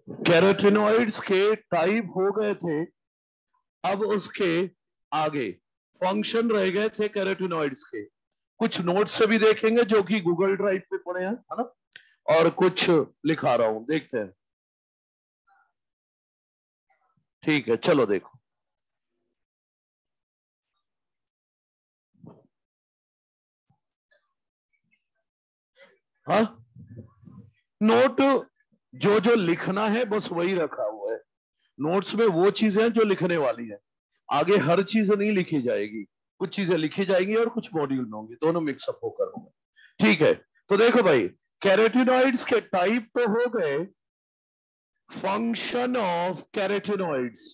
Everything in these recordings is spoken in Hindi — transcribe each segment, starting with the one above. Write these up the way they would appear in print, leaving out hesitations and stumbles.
कैरोटिनॉइड्स के टाइप हो गए थे, अब उसके आगे फंक्शन रह गए थे कैरोटिनॉइड्स के। कुछ नोट्स से भी देखेंगे जो कि गूगल ड्राइव पे पड़े हैं, है ना, और कुछ लिखा रहा हूं, देखते हैं। ठीक है, चलो देखो। हाँ, नोट जो जो लिखना है बस वही रखा हुआ है। नोट्स में वो चीजें हैं जो लिखने वाली है, आगे हर चीज नहीं लिखी जाएगी। कुछ चीजें लिखी जाएंगी और कुछ मॉड्यूल में होंगी, दोनों मिक्सअप होकर होंगे। ठीक है, तो देखो भाई, कैरोटिनॉइड्स के टाइप तो हो गए। फंक्शन ऑफ कैरोटिनॉइड्स,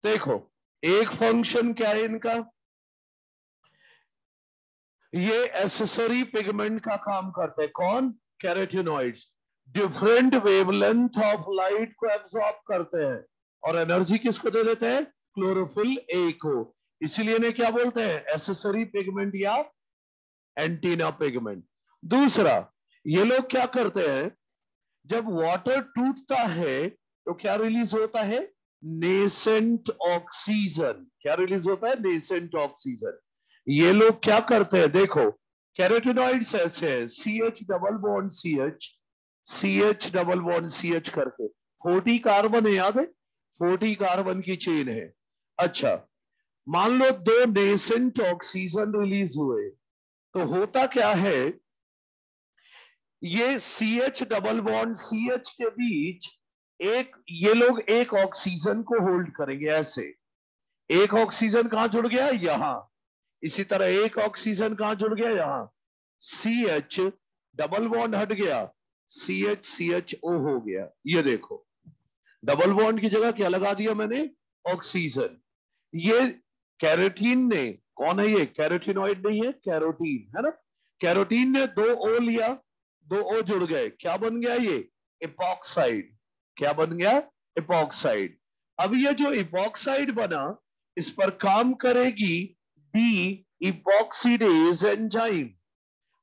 देखो एक फंक्शन क्या है इनका, ये एसेसरी पिगमेंट का काम करते हैं। कौन? Carotenoids. Different wavelength of light को एब्सॉर्ब करते हैं और एनर्जी किसको दे देते हैं? क्लोरोफिल ए को। इसीलिए इन्हें क्या बोलते हैं? एसेसरी पिगमेंट या एंटीना पिगमेंट। दूसरा, ये लोग क्या करते हैं, जब वाटर टूटता है तो क्या रिलीज होता है? Nascent oxygen. क्या रिलीज होता है? Nascent oxygen. ये लोग क्या करते हैं, देखो कैरोटिनॉइड्स ऐसे है, C H double bond C H, C H double bond C H करके 40 कार्बन है, याद है? 40 कार्बन की चेन है। अच्छा, मान लो दो नेसेंट ऑक्सीजन रिलीज हुए, तो होता क्या है, ये C H double bond C H के बीच एक, ये लोग एक ऑक्सीजन को होल्ड करेंगे ऐसे। एक ऑक्सीजन कहां जुड़ गया? यहां। इसी तरह एक ऑक्सीजन कहां जुड़ गया? यहां। सी एच डबल बॉन्ड हट गया, सी एच ओ हो गया। ये देखो, डबल बॉन्ड की जगह क्या लगा दिया मैंने? ऑक्सीजन। ये कैरोटीन ने, कौन है ये? कैरोटिनॉइड नहीं है, कैरोटीन है ना। कैरोटीन ने दो ओ लिया, दो ओ जुड़ गए, क्या बन गया ये? इपॉक्साइड। क्या बन गया? इपॉक्साइड। अब ये जो इपॉक्साइड बना, इस पर काम करेगी डी इपॉक्सीडेज एंजाइम।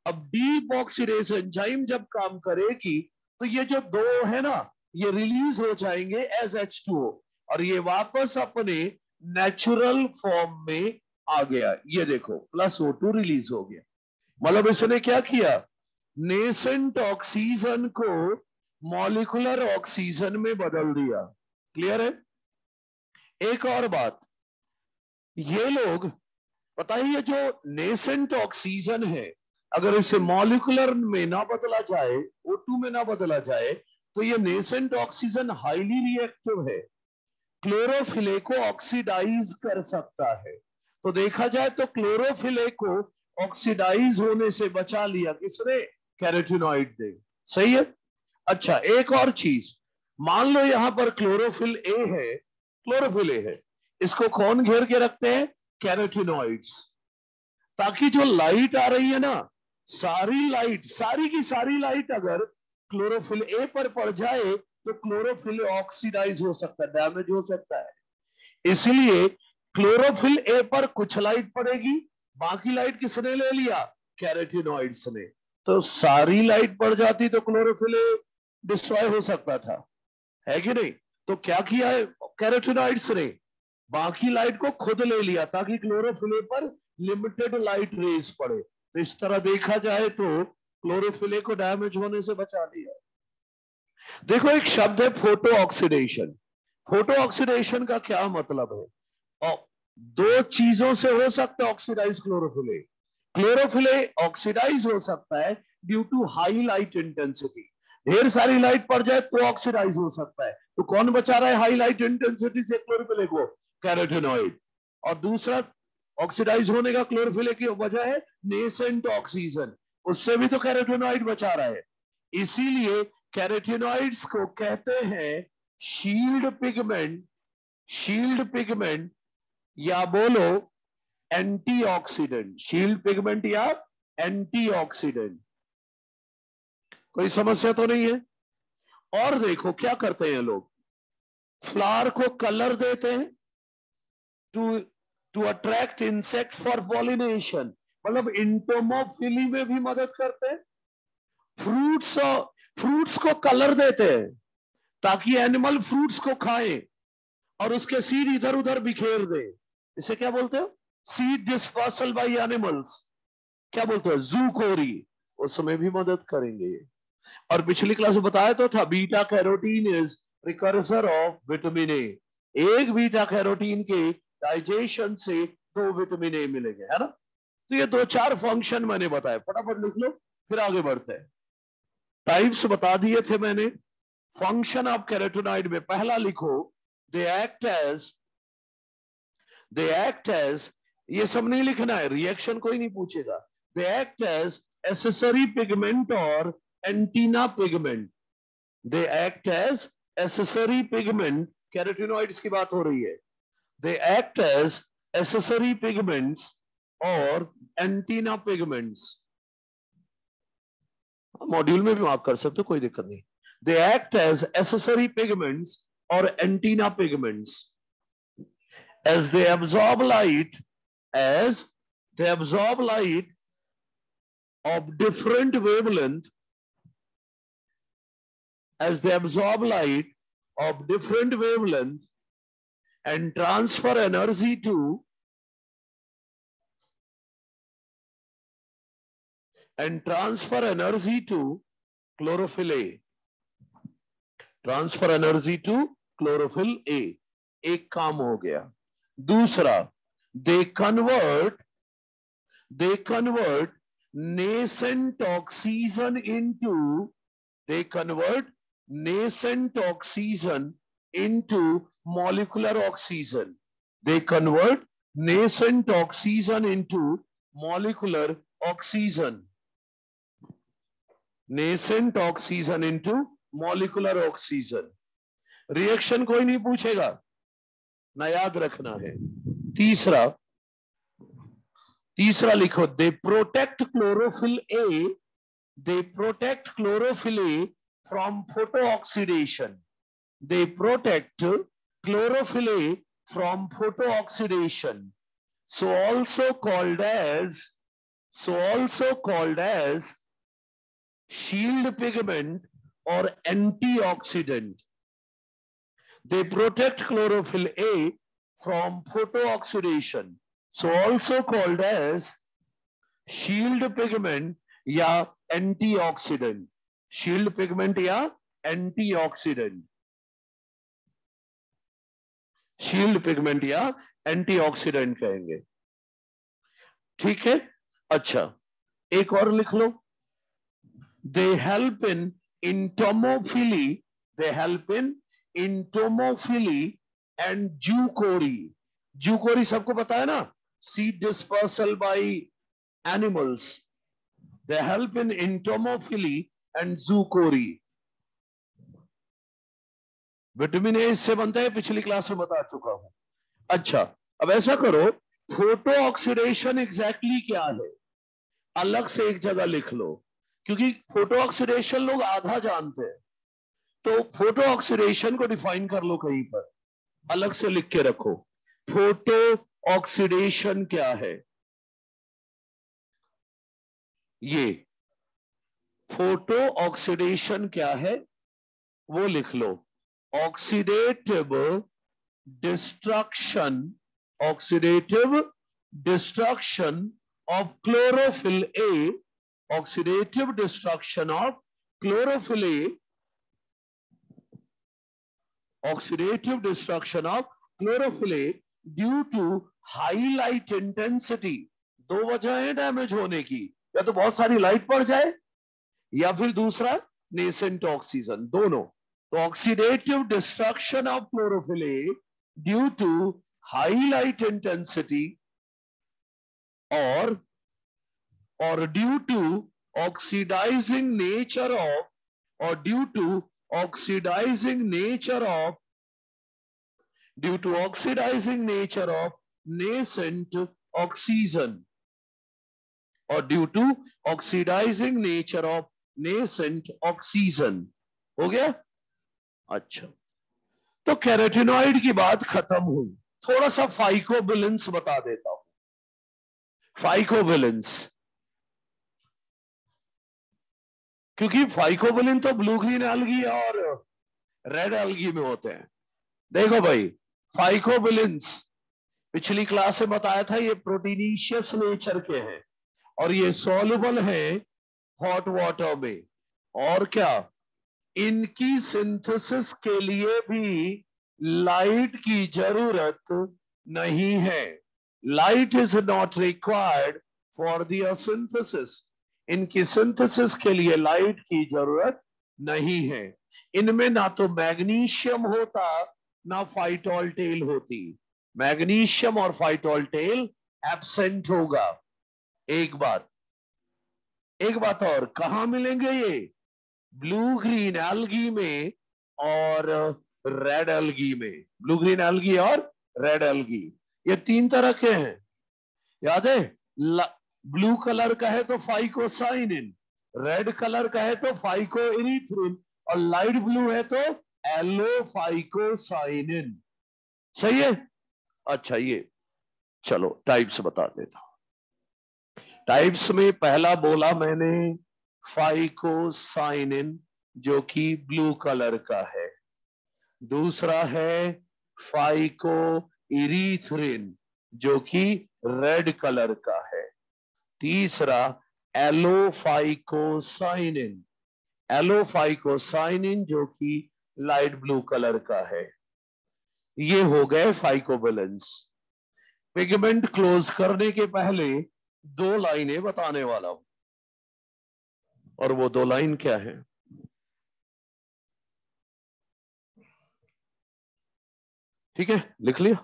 अब डी इपॉक्सीडेज एंजाइम जब काम करेगी तो ये जो दो है ना, ये रिलीज हो जाएंगे एज H2O, और ये वापस अपने नेचुरल फॉर्म में आ गया। ये देखो, प्लस O2 रिलीज हो गया। मतलब इसने क्या किया? नेसेंट ऑक्सीजन को मॉलिक्यूलर ऑक्सीजन में बदल दिया। क्लियर है? एक और बात, ये लोग, पता है, ये जो नेसेंट ऑक्सीजन है, अगर इसे मॉलिक्यूलर में ना बदला जाए, O2 में ना बदला जाए, तो ये नेसेंट ऑक्सीजन हाईली रिएक्टिव है, क्लोरोफिले को ऑक्सीडाइज कर सकता है। तो देखा जाए तो क्लोरोफिले को ऑक्सीडाइज होने से बचा लिया किसने? कैरोटिनॉइड ने। सही है। अच्छा, एक और चीज, मान लो यहां पर क्लोरोफिल ए है, क्लोरोफिल ए है, इसको कौन घेर के रखते हैं? कैरोटिनॉइड्स। ताकि जो लाइट आ रही है ना, सारी लाइट, सारी की सारी लाइट अगर क्लोरोफिल ए पर पड़ जाए तो क्लोरोफिल ऑक्सीडाइज हो सकता है, डैमेज हो सकता है। इसलिए क्लोरोफिल ए पर कुछ लाइट पड़ेगी, बाकी लाइट किसने ले लिया? कैरोटिनॉइड्स ने। तो सारी लाइट पड़ जाती तो क्लोरोफिल ए डिस्ट्रॉय हो सकता था, है कि नहीं? तो क्या किया है कैरोटिनॉइड्स ने? बाकी लाइट को खुद ले लिया ताकि क्लोरोफिले पर लिमिटेड लाइट रेज पड़े। तो इस तरह देखा जाए तो क्लोरोफिले को डैमेज होने से बचा लिया। देखो, एक शब्द है फोटो ऑक्सीडेशन। फोटो ऑक्सीडेशन का क्या मतलब है? और दो चीजों से हो सकता है ऑक्सीडाइज क्लोरोफिले। क्लोरोफिले ऑक्सीडाइज हो सकता है due to high light intensity, ढेर सारी लाइट पड़ जाए तो ऑक्सीडाइज हो सकता है। तो कौन बचा रहा है हाई लाइट इंटेंसिटी से क्लोरोफिले को? कैरोटिनॉइड। और दूसरा ऑक्सीडाइज होने का क्लोरोफिले की वजह है नेसेंट ऑक्सीजन, उससे भी तो कैरोटिनॉइड बचा रहा है। इसीलिए कैरोटिनॉइड्स को कहते हैं शील्ड पिगमेंट, शील्ड पिगमेंट, या बोलो एंटीऑक्सीडेंट। शील्ड पिगमेंट या एंटीऑक्सीडेंट। कोई समस्या तो नहीं है? और देखो क्या करते हैं लोग, फ्लावर को कलर देते हैं to to attract insect for pollination, मतलब इंटोमोफिली में भी मदद करते हैं। फ्रूट्स फ्रूट्स को कलर देते हैं ताकि एनिमल फ्रूट्स को खाए और उसके सीड इधर उधर बिखेर दे। इसे क्या बोलते हो? Seed dispersal by animals. क्या बोलते हो? जूकोरी। उसमें भी मदद करेंगे। और पिछली क्लास में बताया तो था beta carotene is precursor of vitamin A. एक बीटा कैरोटीन के डाइजेशन से 2 विटामिन ए मिलेंगे, है ना। तो ये 2-4 फंक्शन मैंने बताया, फटाफट लिख लो फिर आगे बढ़ते हैं। टाइप्स बता दिए थे मैंने। फंक्शन ऑफ कैरोटीनॉइड में पहला लिखो, दे एक्ट एज, ये सब नहीं लिखना है, रिएक्शन कोई नहीं पूछेगा। They act as accessory pigment और antenna pigment. They act as accessory pigment, carotenoids की बात हो रही है। They act as accessory pigments और एंटीना पिगमेंट्स। मॉड्यूल में भी मार्क कर सकते हो, कोई दिक्कत नहीं। They act as accessory pigments और antenna pigments as they absorb light of different wavelength, as they absorb light of different wavelength and transfer energy to chlorophyll A. Transfer energy to chlorophyll A, एक काम हो गया। दूसरा, दे convert nascent oxygen into molecular oxygen. They convert nascent oxygen into molecular oxygen. Nascent oxygen into molecular oxygen. Reaction कोई नहीं पूछेगा ना, याद रखना है। तीसरा लिखो, they protect chlorophyll A from photo oxidation. They protect chlorophyll A from photo oxidation, so also called as shield pigment or antioxidant. They protect chlorophyll A from photooxidation, so also called as shield pigment या antioxidant. Shield pigment या antioxidant. Shield pigment या antioxidant कहेंगे, ठीक है। अच्छा, एक और लिख लो, they help in entomophily and zoochory. Zoochory सबको पता है ना, seed dispersal by animals. They help in entomophily and zoochory. Vitamin A इससे बनता है, पिछली क्लास में बता चुका हूं। अच्छा, अब ऐसा करो, फोटो ऑक्सीडेशन एग्जैक्टली क्या है अलग से एक जगह लिख लो, क्योंकि फोटो ऑक्सीडेशन लोग आधा जानते हैं। तो फोटो ऑक्सीडेशन को डिफाइन कर लो, कहीं पर अलग से लिख के रखो। फोटो ऑक्सीडेशन क्या है, ये फोटो ऑक्सीडेशन क्या है वो लिख लो। Oxidative destruction of chlorophyll A, oxidative destruction of chlorophyll A, due to high light intensity. दो वजह है डैमेज होने की, या तो बहुत सारी लाइट पड़ जाए या फिर दूसरा नेसेंट ऑक्सीजन, दोनों। तो oxidative destruction of chlorophyll A due to high light intensity or due to oxidizing nature of nascent oxygen, हो गया। अच्छा, तो कैरोटीनॉइड की बात खत्म हुई। थोड़ा सा फाइकोबिलेंस बता देता हूं। फाइकोबिलेंस क्योंकि फाइकोबिलिन तो ब्लू ग्रीन एल्गी और रेड एल्गी में होते हैं। देखो भाई, फाइकोबिलिन्स पिछली क्लास में बताया था, ये प्रोटीनीशियस नेचर के हैं और ये सॉल्युबल है हॉट वाटर में। और क्या, इनकी सिंथेसिस के लिए भी लाइट की जरूरत नहीं है। Light is not required for their synthesis. इनकी सिंथेसिस के लिए लाइट की जरूरत नहीं है। इनमें ना तो मैग्नीशियम होता ना फाइटोल टेल होती। मैग्नीशियम और फाइटोल टेल एब्सेंट होगा। एक बात और, कहां मिलेंगे ये? ब्लू ग्रीन एल्गी में और रेड एल्गी में। ब्लू ग्रीन एल्गी और रेड एल्गी, ये तीन तरह के हैं, याद है? ब्लू कलर का है तो फाइकोसाइनिन, रेड कलर का है तो फाइकोइरिथ्रिन, और लाइट ब्लू है तो एलोफाइकोसाइनिन। सही है? अच्छा, ये चलो टाइप्स बता देता हूं। टाइप्स में पहला बोला मैंने फाइकोसाइनिन, जो कि ब्लू कलर का है। दूसरा है फाइकोइरिथ्रिन, जो कि रेड कलर का है। तीसरा एलोफाइकोसाइनिन, एलोफाइकोसाइनिन जो कि लाइट ब्लू कलर का है। ये हो गए फाइकोबिलेंस। पिगमेंट क्लोज करने के पहले दो लाइनें बताने वाला हूं, और वो दो लाइन क्या है? ठीक है, लिख लिया।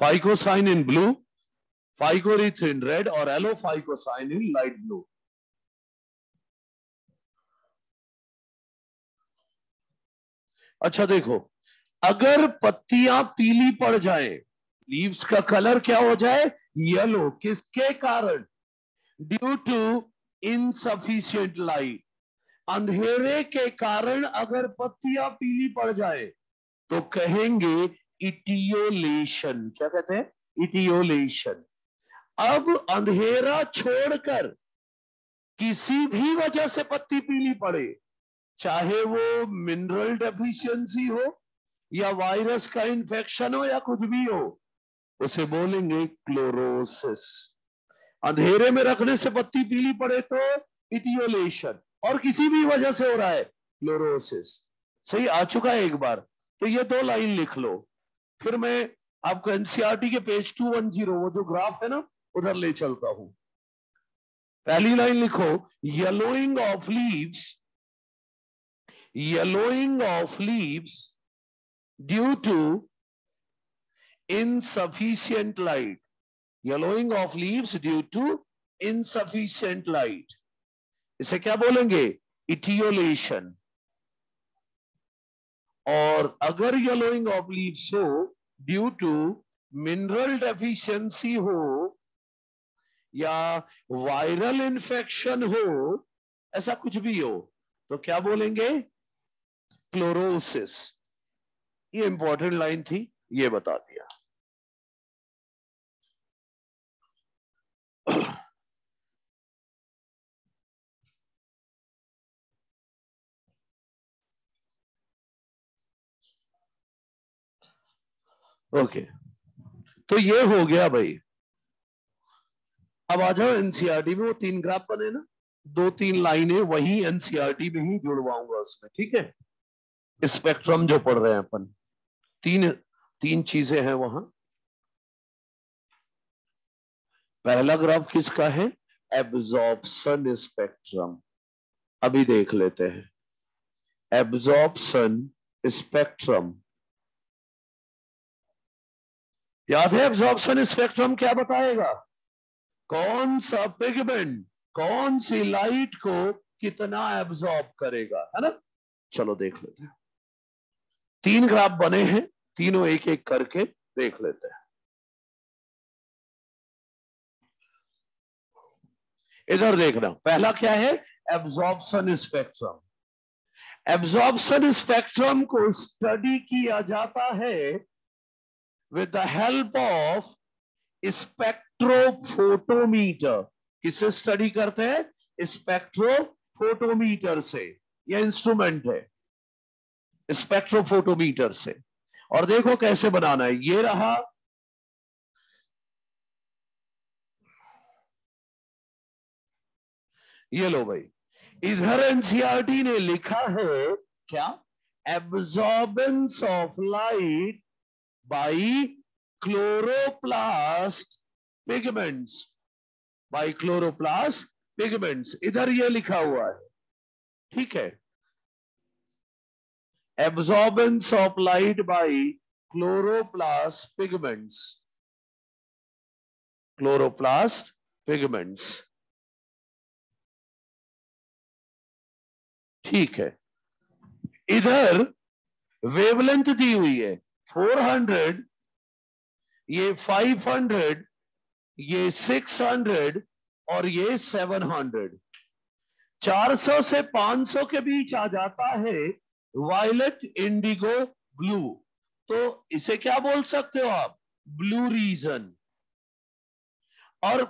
फाइकोसाइनिन ब्लू, फाइकोइरिथ्रिन रेड और एलोफाइकोसाइनिन लाइट ब्लू। अच्छा देखो, अगर पत्तियां पीली पड़ जाए, लीव्स का कलर क्या हो जाए? येलो, किसके कारण? Due to insufficient light. अंधेरे के कारण अगर पत्तियां पीली पड़ जाए तो कहेंगे इटियोलेशन। क्या कहते हैं? इटियोलेशन। अब अंधेरा छोड़कर किसी भी वजह से पत्ती पीली पड़े, चाहे वो मिनरल डेफिशिएंसी हो या वायरस का इंफेक्शन हो या कुछ भी हो, उसे बोलेंगे क्लोरोसिस। अंधेरे में रखने से पत्ती पीली पड़े तो इटियोलेशन, और किसी भी वजह से हो रहा है क्लोरोसिस। सही आ चुका है एक बार? तो ये दो लाइन लिख लो, फिर मैं आपको एनसीईआरटी के पेज 210 वो जो ग्राफ है ना, उधर ले चलता हूं। पहली लाइन लिखो, yellowing of leaves, yellowing of leaves due to insufficient light, yellowing of leaves due to insufficient light, इसे क्या बोलेंगे? इटियोलेशन। और अगर yellowing of leaves हो ड्यू टू मिनरल डेफिशिएंसी हो या वायरल इन्फेक्शन हो, ऐसा कुछ भी हो, तो क्या बोलेंगे? क्लोरोसिस। ये इंपॉर्टेंट लाइन थी, ये बता दिया। ओके, तो ये हो गया भाई। अब आ जाओ एनसीईआरटी में, वो तीन ग्राफ बने ना, दो तीन लाइनें वही एनसीईआरटी में ही जुड़वाऊंगा उसमें, ठीक है? स्पेक्ट्रम जो पढ़ रहे हैं अपन, तीन चीजें हैं वहां। पहला ग्राफ किसका है? Absorption spectrum. अभी देख लेते हैं एब्जॉर्प्शन स्पेक्ट्रम। याद है एब्जॉर्प्शन स्पेक्ट्रम क्या बताएगा? कौन सा पिगमेंट कौन सी लाइट को कितना एब्जॉर्ब करेगा, है ना? चलो देख लेते हैं। तीन ग्राफ बने हैं, तीनों एक एक करके देख लेते हैं। इधर देखना, पहला क्या है? Absorption spectrum. एब्जॉर्प्शन स्पेक्ट्रम को स्टडी किया जाता है with the help of spectrophotometer. किसे स्टडी करते हैं? स्पेक्ट्रो फोटोमीटर से, यह इंस्ट्रूमेंट है स्पेक्ट्रोफोटोमीटर से। और देखो कैसे बनाना है, ये रहा ये लो भाई, इधर एनसीईआरटी ने लिखा है क्या, absorbance of light by chloroplast pigments, by chloroplast pigments, इधर ये लिखा हुआ है, ठीक है। Absorbance of light by chloroplast pigments, chloroplast pigments, ठीक है। इधर वेवलेंथ दी हुई है 400, ये 500, ये 600 और ये 700। 400 से 500 के बीच आ जाता है वायलेट, इंडिगो, ब्लू। तो इसे क्या बोल सकते हो आप, ब्लू रीजन। और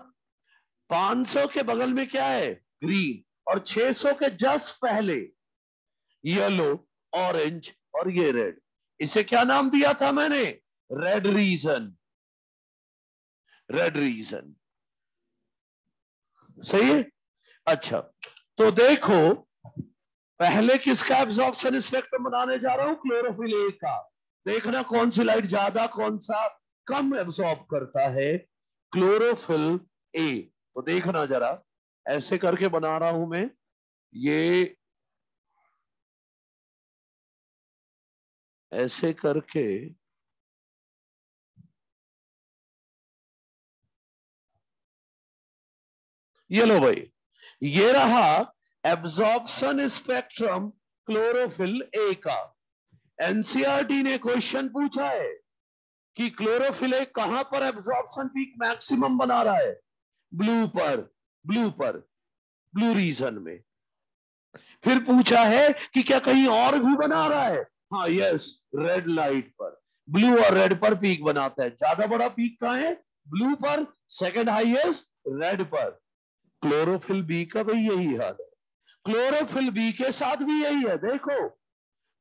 500 के बगल में क्या है, ग्रीन। और 600 के जस्ट पहले येलो, ऑरेंज और ये रेड। इसे क्या नाम दिया था मैंने, रेड रीजन, रेड रीजन, सही है। अच्छा, तो देखो पहले किसका एब्जॉर्प्शन स्पेक्ट्रम बनाने जा रहा हूं, क्लोरोफिल ए का। देखना कौन सी लाइट ज्यादा कौन सा कम एब्जॉर्ब करता है, क्लोरोफिल ए। तो देखना जरा, ऐसे करके बना रहा हूं मैं, ये ऐसे करके, ये लो भाई, ये रहा एब्जॉर्प्शन स्पेक्ट्रम क्लोरोफिल ए का। एनसीईआरटी ने क्वेश्चन पूछा है कि क्लोरोफिल ए कहां पर एब्जॉर्प्शन पीक मैक्सिमम बना रहा है, ब्लू पर, ब्लू पर, ब्लू रीजन में। फिर पूछा है कि क्या कहीं और भी बना रहा है, हाँ यस, रेड लाइट पर, ब्लू और रेड पर पीक बनाता है। ज्यादा बड़ा पीक कहां है, ब्लू पर, सेकंड हाईएस्ट रेड पर। क्लोरोफिल बी का भी यही हाल है, क्लोरोफिल बी के साथ भी यही है। देखो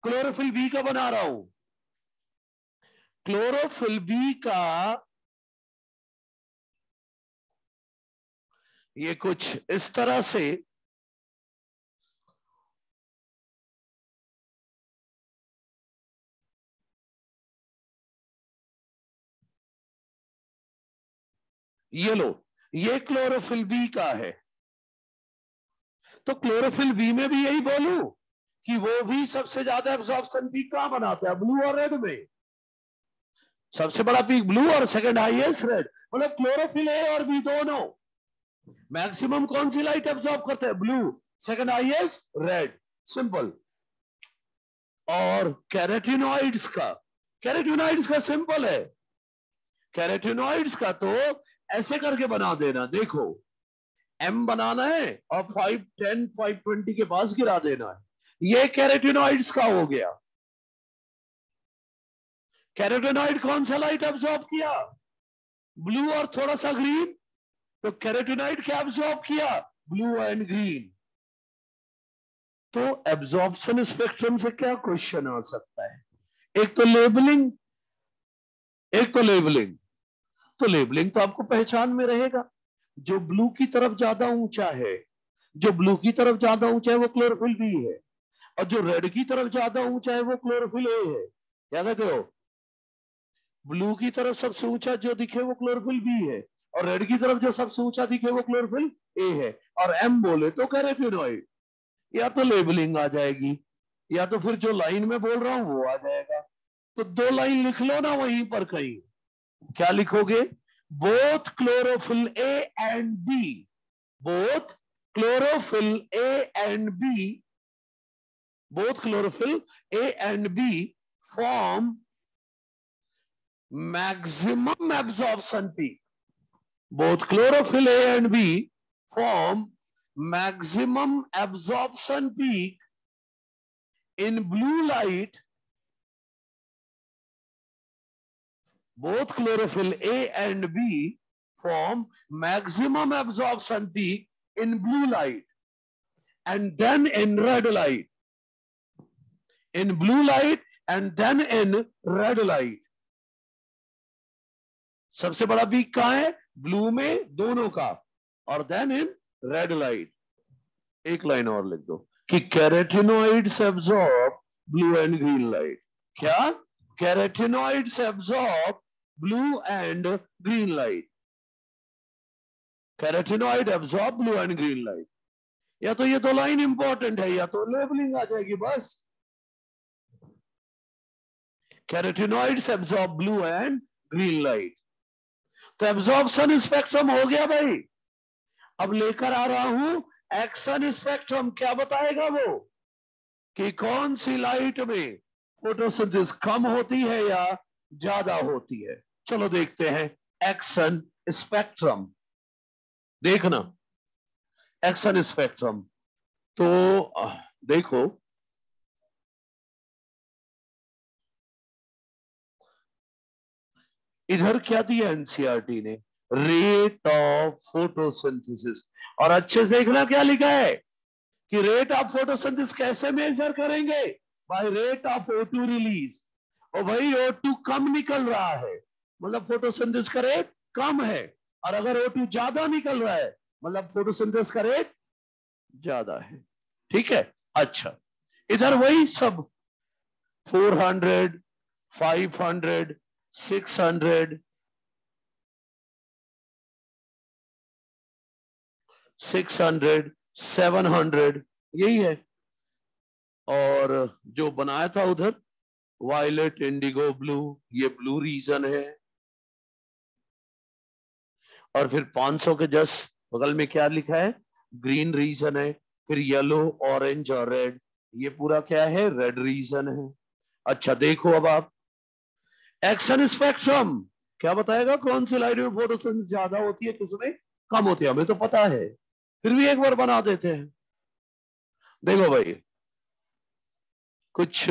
क्लोरोफिल बी का बना रहा हूं, क्लोरोफिल बी का ये कुछ इस तरह से, ये लो, ये क्लोरोफिल बी का है। तो क्लोरोफिल बी में भी यही बोलूं कि वो भी सबसे ज्यादा एब्जॉर्प्शन पीक कहां बनाता है, ब्लू और रेड में। सबसे बड़ा पीक ब्लू और सेकंड हाईएस्ट रेड। मतलब क्लोरोफिल ए और बी दोनों मैक्सिमम कौन सी लाइट एब्जॉर्ब करते हैं, blue, second highest red, simple. और कैरोटीनॉइड्स का, कैरोटीनॉइड्स का सिंपल है, कैरोटीनॉइड्स का तो ऐसे करके बना देना। देखो एम बनाना है और 510 520 के पास गिरा देना है, ये कैरोटीनॉइड्स का हो गया। कैरोटीनॉइड कौन सा लाइट एब्जॉर्ब किया, ब्लू और थोड़ा सा ग्रीन। तो कैरोटीनॉइड क्या एब्जॉर्ब किया, ब्लू एंड ग्रीन। तो एब्जॉर्प्शन स्पेक्ट्रम से क्या क्वेश्चन आ सकता है, एक तो लेबलिंग, एक तो लेबलिंग। तो लेबलिंग तो आपको पहचान में रहेगा, जो ब्लू की तरफ ज्यादा ऊंचा है, जो ब्लू की तरफ ज्यादा ऊंचा है वो क्लोरोफिल बी है, और जो रेड की तरफ ज्यादा ऊंचा है वो क्लोरोफिल ए है। क्या कहते हो, ब्लू की तरफ सबसे ऊंचा जो दिखे वो क्लोरोफिल बी है, और रेड की तरफ जो सबसे ऊंचा दिखे वो क्लोरोफिल ए है। और एम बोले तो कैरोटीनॉइड। या तो लेबलिंग आ जाएगी, या तो फिर जो लाइन में बोल रहा हूं वो आ जाएगा। तो दो लाइन लिख लो ना वहीं पर कहीं, क्या लिखोगे, both chlorophyll A and B, both chlorophyll A and B, both chlorophyll A and B form maximum absorption peak. Both chlorophyll A and B form maximum absorption peak in blue light. Both chlorophyll A and B form maximum absorption peak in blue light and then in red light, in blue light and then in red light. सबसे बड़ा पीक कहां है? ब्लू में दोनों का, और देन इन रेड लाइट. एक लाइन और लिख दो कि carotenoids absorb blue and green light. क्या? Carotenoids absorb blue and green light. Carotenoid absorb blue and green light. या तो ये दो लाइन इंपॉर्टेंट है या तो लेबलिंग आ जाएगी बस. Carotenoids absorb blue and green light. तो एब्जॉर्प्शन स्पेक्ट्रम हो गया भाई. अब लेकर आ रहा हूं एक्शन स्पेक्ट्रम. क्या बताएगा वो कि कौन सी लाइट में फोटोसिंथेसिस कम होती है या ज्यादा होती है. चलो देखते हैं एक्शन स्पेक्ट्रम. देखना एक्शन स्पेक्ट्रम. तो देखो इधर क्या दिया एनसीईआरटी ने? Rate of photosynthesis. और अच्छे से देखना क्या लिखा है कि रेट ऑफ फोटोसिंथेसिस कैसे मेजर करेंगे? By rate of O2 release. और भाई O2 कम निकल रहा है मतलब फोटोसिंथेसिस का रेट कम है, और अगर O2 ज्यादा निकल रहा है मतलब फोटोसिंथेसिस का रेट ज्यादा है. ठीक है. अच्छा, इधर वही सब 400, 500, 600, 600, 700 यही है. और जो बनाया था उधर वायलेट, इंडिगो, ब्लू, ये ब्लू रीजन है. और फिर 500 के जस्ट बगल में क्या लिखा है? ग्रीन रीजन है. फिर येलो, ऑरेंज और रेड, ये पूरा क्या है? रेड रीजन है. अच्छा देखो अब आप एक्शन स्पेक्ट्रम क्या बताएगा? कौन सी लाइट में फोटोसिंथेसिस ज्यादा होती है, किसमें कम होती है? हमें तो पता है, फिर भी एक बार बना देते हैं. देखो भाई कुछ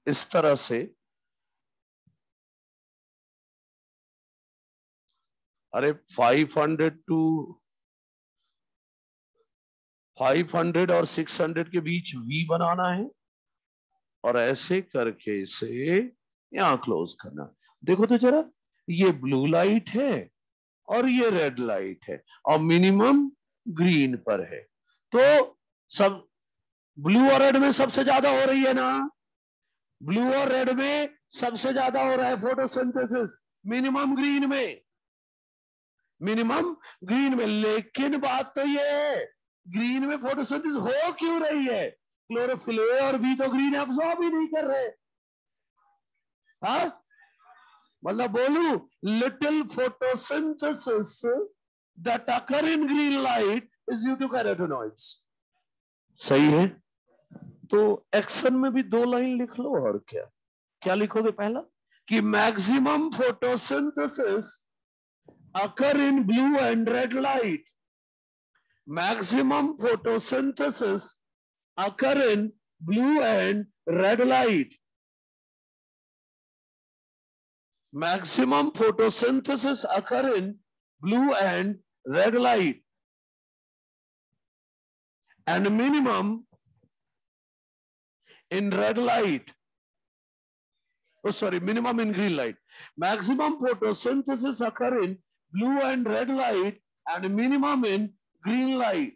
इस तरह से. अरे 500 और 600 के बीच V बनाना है और ऐसे करके इसे यहां क्लोज करना. देखो तो जरा, ये ब्लू लाइट है और ये रेड लाइट है और मिनिमम ग्रीन पर है. तो सब ब्लू और रेड में सबसे ज्यादा हो रही है ना? ब्लू और रेड में सबसे ज्यादा हो रहा है फोटोसिंथेसिस मिनिमम ग्रीन में. मिनिमम ग्रीन में. लेकिन बात तो ये है ग्रीन में फोटोसिंथेसिस हो क्यों रही है? क्लोरोफिल ए और बी तो ग्रीन एब्सॉर्ब ही नहीं कर रहे. हाँ मतलब बोलू little photosynthesis that occur in green light is due to carotenoids. सही है. तो एक्शन में भी दो लाइन लिख लो. और क्या क्या लिखोगे? पहला कि maximum photosynthesis occur in blue and red light. Maximum photosynthesis occur in blue and red light. Maximum photosynthesis occur in blue and red light, and minimum in red light. Oh, sorry, minimum in green light. Maximum photosynthesis occur in blue and red light, and minimum in green light.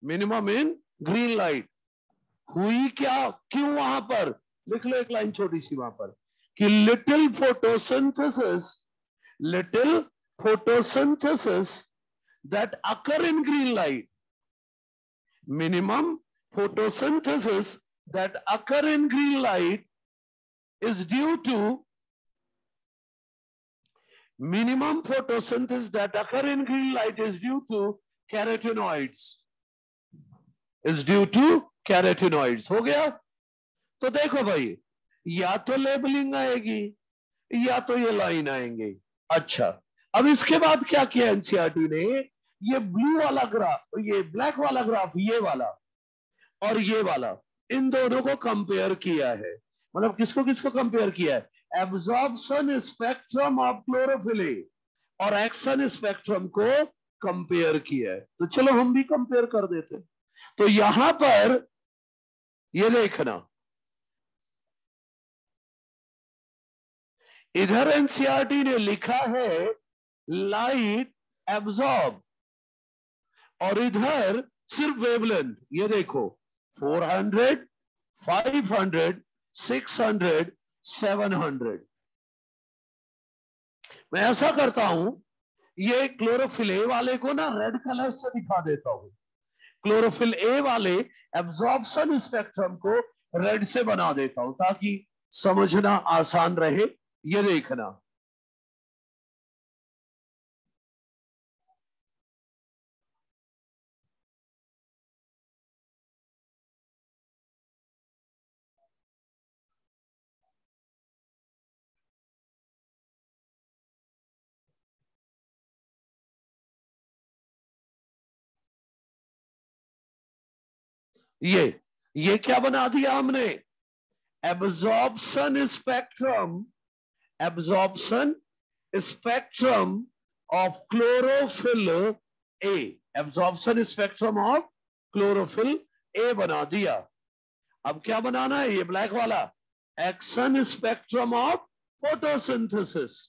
Minimum in green light. हुई क्या? क्यों? वहां पर लिख लो एक लाइन छोटी सी वहां पर कि little photosynthesis that occur in green light. Minimum photosynthesis that occur in green light is due to minimum photosynthesis that occur in green light is due to carotenoids. Is due to carotenoids. हो गया? तो देखो भाई या तो लेबलिंग आएगी या तो ये लाइन आएंगे. अच्छा, अब इसके बाद क्या किया एनसीईआरटी ने? ये ब्लू वाला ग्राफ, ये ब्लैक वाला ग्राफ, ये वाला और ये वाला, इन दोनों को कंपेयर किया है. मतलब किसको किसको कंपेयर किया है? एब्जॉर्प्शन स्पेक्ट्रम ऑफ क्लोरोफिल ए और एक्शन स्पेक्ट्रम को कंपेयर किया है. तो चलो हम भी कंपेयर कर देते हैं. तो यहां पर ये देखना, इधर एनसीईआरटी ने लिखा है लाइट एब्जॉर्ब, और इधर सिर्फ वेवलेंथ। ये देखो 400, 500, 600, 700। मैं ऐसा करता हूं, ये क्लोरोफिल ए वाले को ना रेड कलर से दिखा देता हूं। क्लोरोफिल ए वाले एब्जॉर्प्शन स्पेक्ट्रम को रेड से बना देता हूं ताकि समझना आसान रहे। ये देखना, ये क्या बना दिया हमने, absorption spectrum, absorption spectrum of chlorophyll A, absorption spectrum of chlorophyll A बना दिया। अब क्या बनाना है, ये ब्लैक वाला, एक्शन स्पेक्ट्रम ऑफ फोटोसिंथेसिस।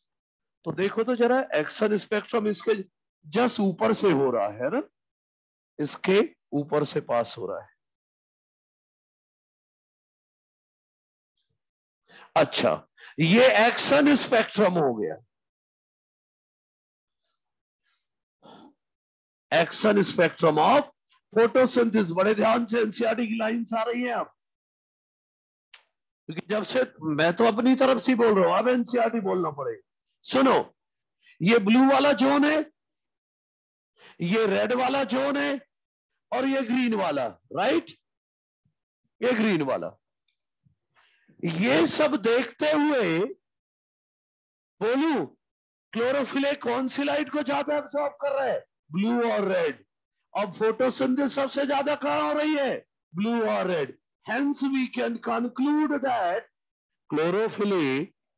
तो देखो तो जरा, एक्शन स्पेक्ट्रम इसके जस्ट ऊपर से हो रहा है ना, इसके ऊपर से पास हो रहा है। अच्छा, ये एक्शन स्पेक्ट्रम हो गया, एक्शन स्पेक्ट्रम ऑफ फोटोसिंथेसिस। बड़े ध्यान से एनसीईआरटी की लाइंस आ रही है अब, क्योंकि जब से मैं तो अपनी तरफ से बोल रहा हूं, अब एनसीईआरटी बोलना पड़ेगा। सुनो, ये ब्लू वाला जोन है, ये रेड वाला जोन है, और ये ग्रीन वाला, राइट, ये ग्रीन वाला। ये सब देखते हुए बोलू, क्लोरोफिल कौन सी लाइट को ज्यादा एब्सॉर्ब कर रहा है, ब्लू और रेड। अब फोटोसिंथेसिस सबसे ज्यादा कहां हो रही है, ब्लू और red. Hence we can conclude that chlorophyll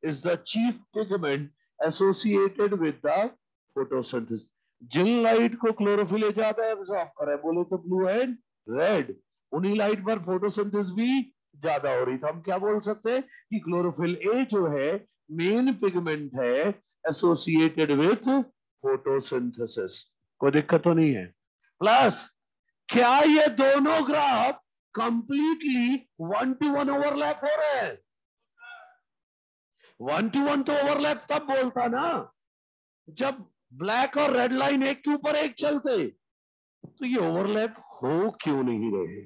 is the chief pigment associated with the photosynthesis. जिन लाइट को क्लोरोफिल ज्यादा एब्सॉर्ब करे, बोले तो ब्लू एंड रेड, उन्हीं लाइट पर फोटोसिंथेसिस भी ज्यादा हो रही। तो हम क्या बोल सकते हैं कि क्लोरोफिल ए जो है मेन पिगमेंट है एसोसिएटेड विथ फोटोसिंथेसिस। कोई दिक्कत तो नहीं है। प्लस क्या ये दोनों ग्राफ कंप्लीटली 1-to-1 ओवरलैप हो रहे हैं? 1-to-1 तो ओवरलैप तब बोलता ना जब ब्लैक और रेड लाइन एक के ऊपर एक चलते। तो ये ओवरलैप हो क्यों नहीं रहे?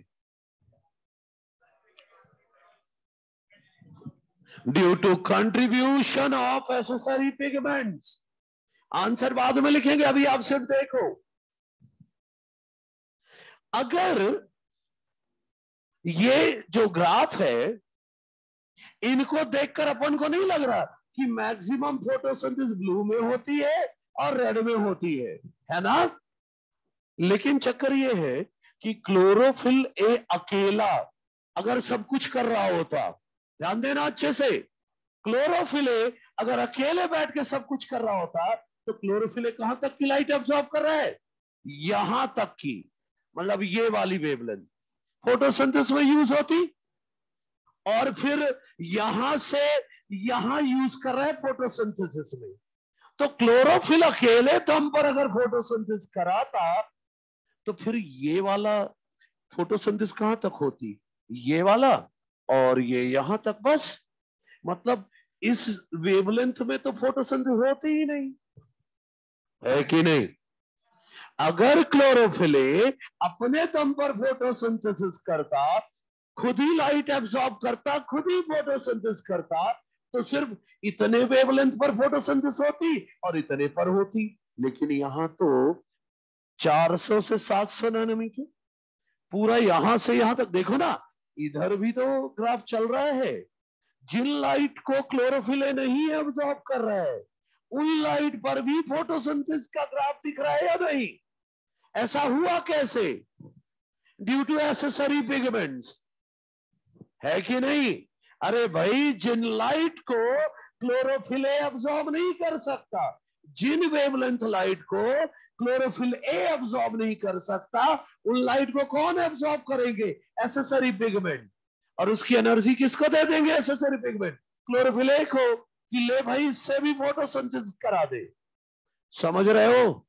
Due to contribution of accessory pigments. Answer बाद में लिखेंगे, अभी आप सिर्फ देखो। अगर ये जो ग्राफ है, इनको देखकर अपन को नहीं लग रहा कि मैक्सिमम फोटोसिंथेसिस ब्लू में होती है और रेड में होती है ना? लेकिन चक्कर ये है कि क्लोरोफिल ए अकेला अगर सब कुछ कर रहा होता, ध्यान देना अच्छे से, क्लोरोफिल ए अगर अकेले बैठ के सब कुछ कर रहा होता तो क्लोरोफिल ए कहां तक की लाइट एब्सॉर्ब कर रहा है? यहां तक की, मतलब ये वाली वेवलेंथ फोटोसिंथेसिस में यूज होती, और फिर यहां से यहां यूज कर रहा है फोटोसिंथेसिस में। तो क्लोरोफिल अकेले दम पर अगर फोटोसिंथेसिस कराता तो फिर ये वाला फोटोसिंथेसिस कहां तक होती? ये वाला और ये यहां तक, बस। मतलब इस वेवलेंथ में तो फोटोसिंथेसिस होती ही नहीं है, कि नहीं? अगर क्लोरोफिल अपने दम पर फोटोसिंथेसिस करता, खुद ही लाइट एब्सॉर्ब करता, खुद ही फोटोसिंथेसिस करता, तो सिर्फ इतने वेवलेंथ पर फोटोसिंथेसिस होती और इतने पर होती। लेकिन यहां तो 400 से 700 नैनोमीटर, पूरा यहां से यहां तक। देखो ना, इधर भी तो ग्राफ चल रहा है। जिन लाइट को क्लोरोफिल नहीं एब्सॉर्ब कर रहा है, उन लाइट पर भी फोटोसिंथेसिस का ग्राफ दिख रहा है या नहीं? ऐसा हुआ कैसे? ड्यू टू एसेसरी पिगमेंट्स, है कि नहीं? अरे भाई, जिन लाइट को क्लोरोफिल एब्सॉर्ब नहीं कर सकता, जिन वेवलेंथ लाइट को क्लोरोफिल ए एब्सॉर्ब नहीं कर सकता, उन लाइट को कौन एब्सॉर्ब करेंगे? Accessory pigment. और उसकी एनर्जी किसको दे देंगे? एसेसरी पिगमेंट क्लोरोफिल ए को, कि ले भाई इससे भी फोटोसिंथेसिस करा दे। समझ रहे हो?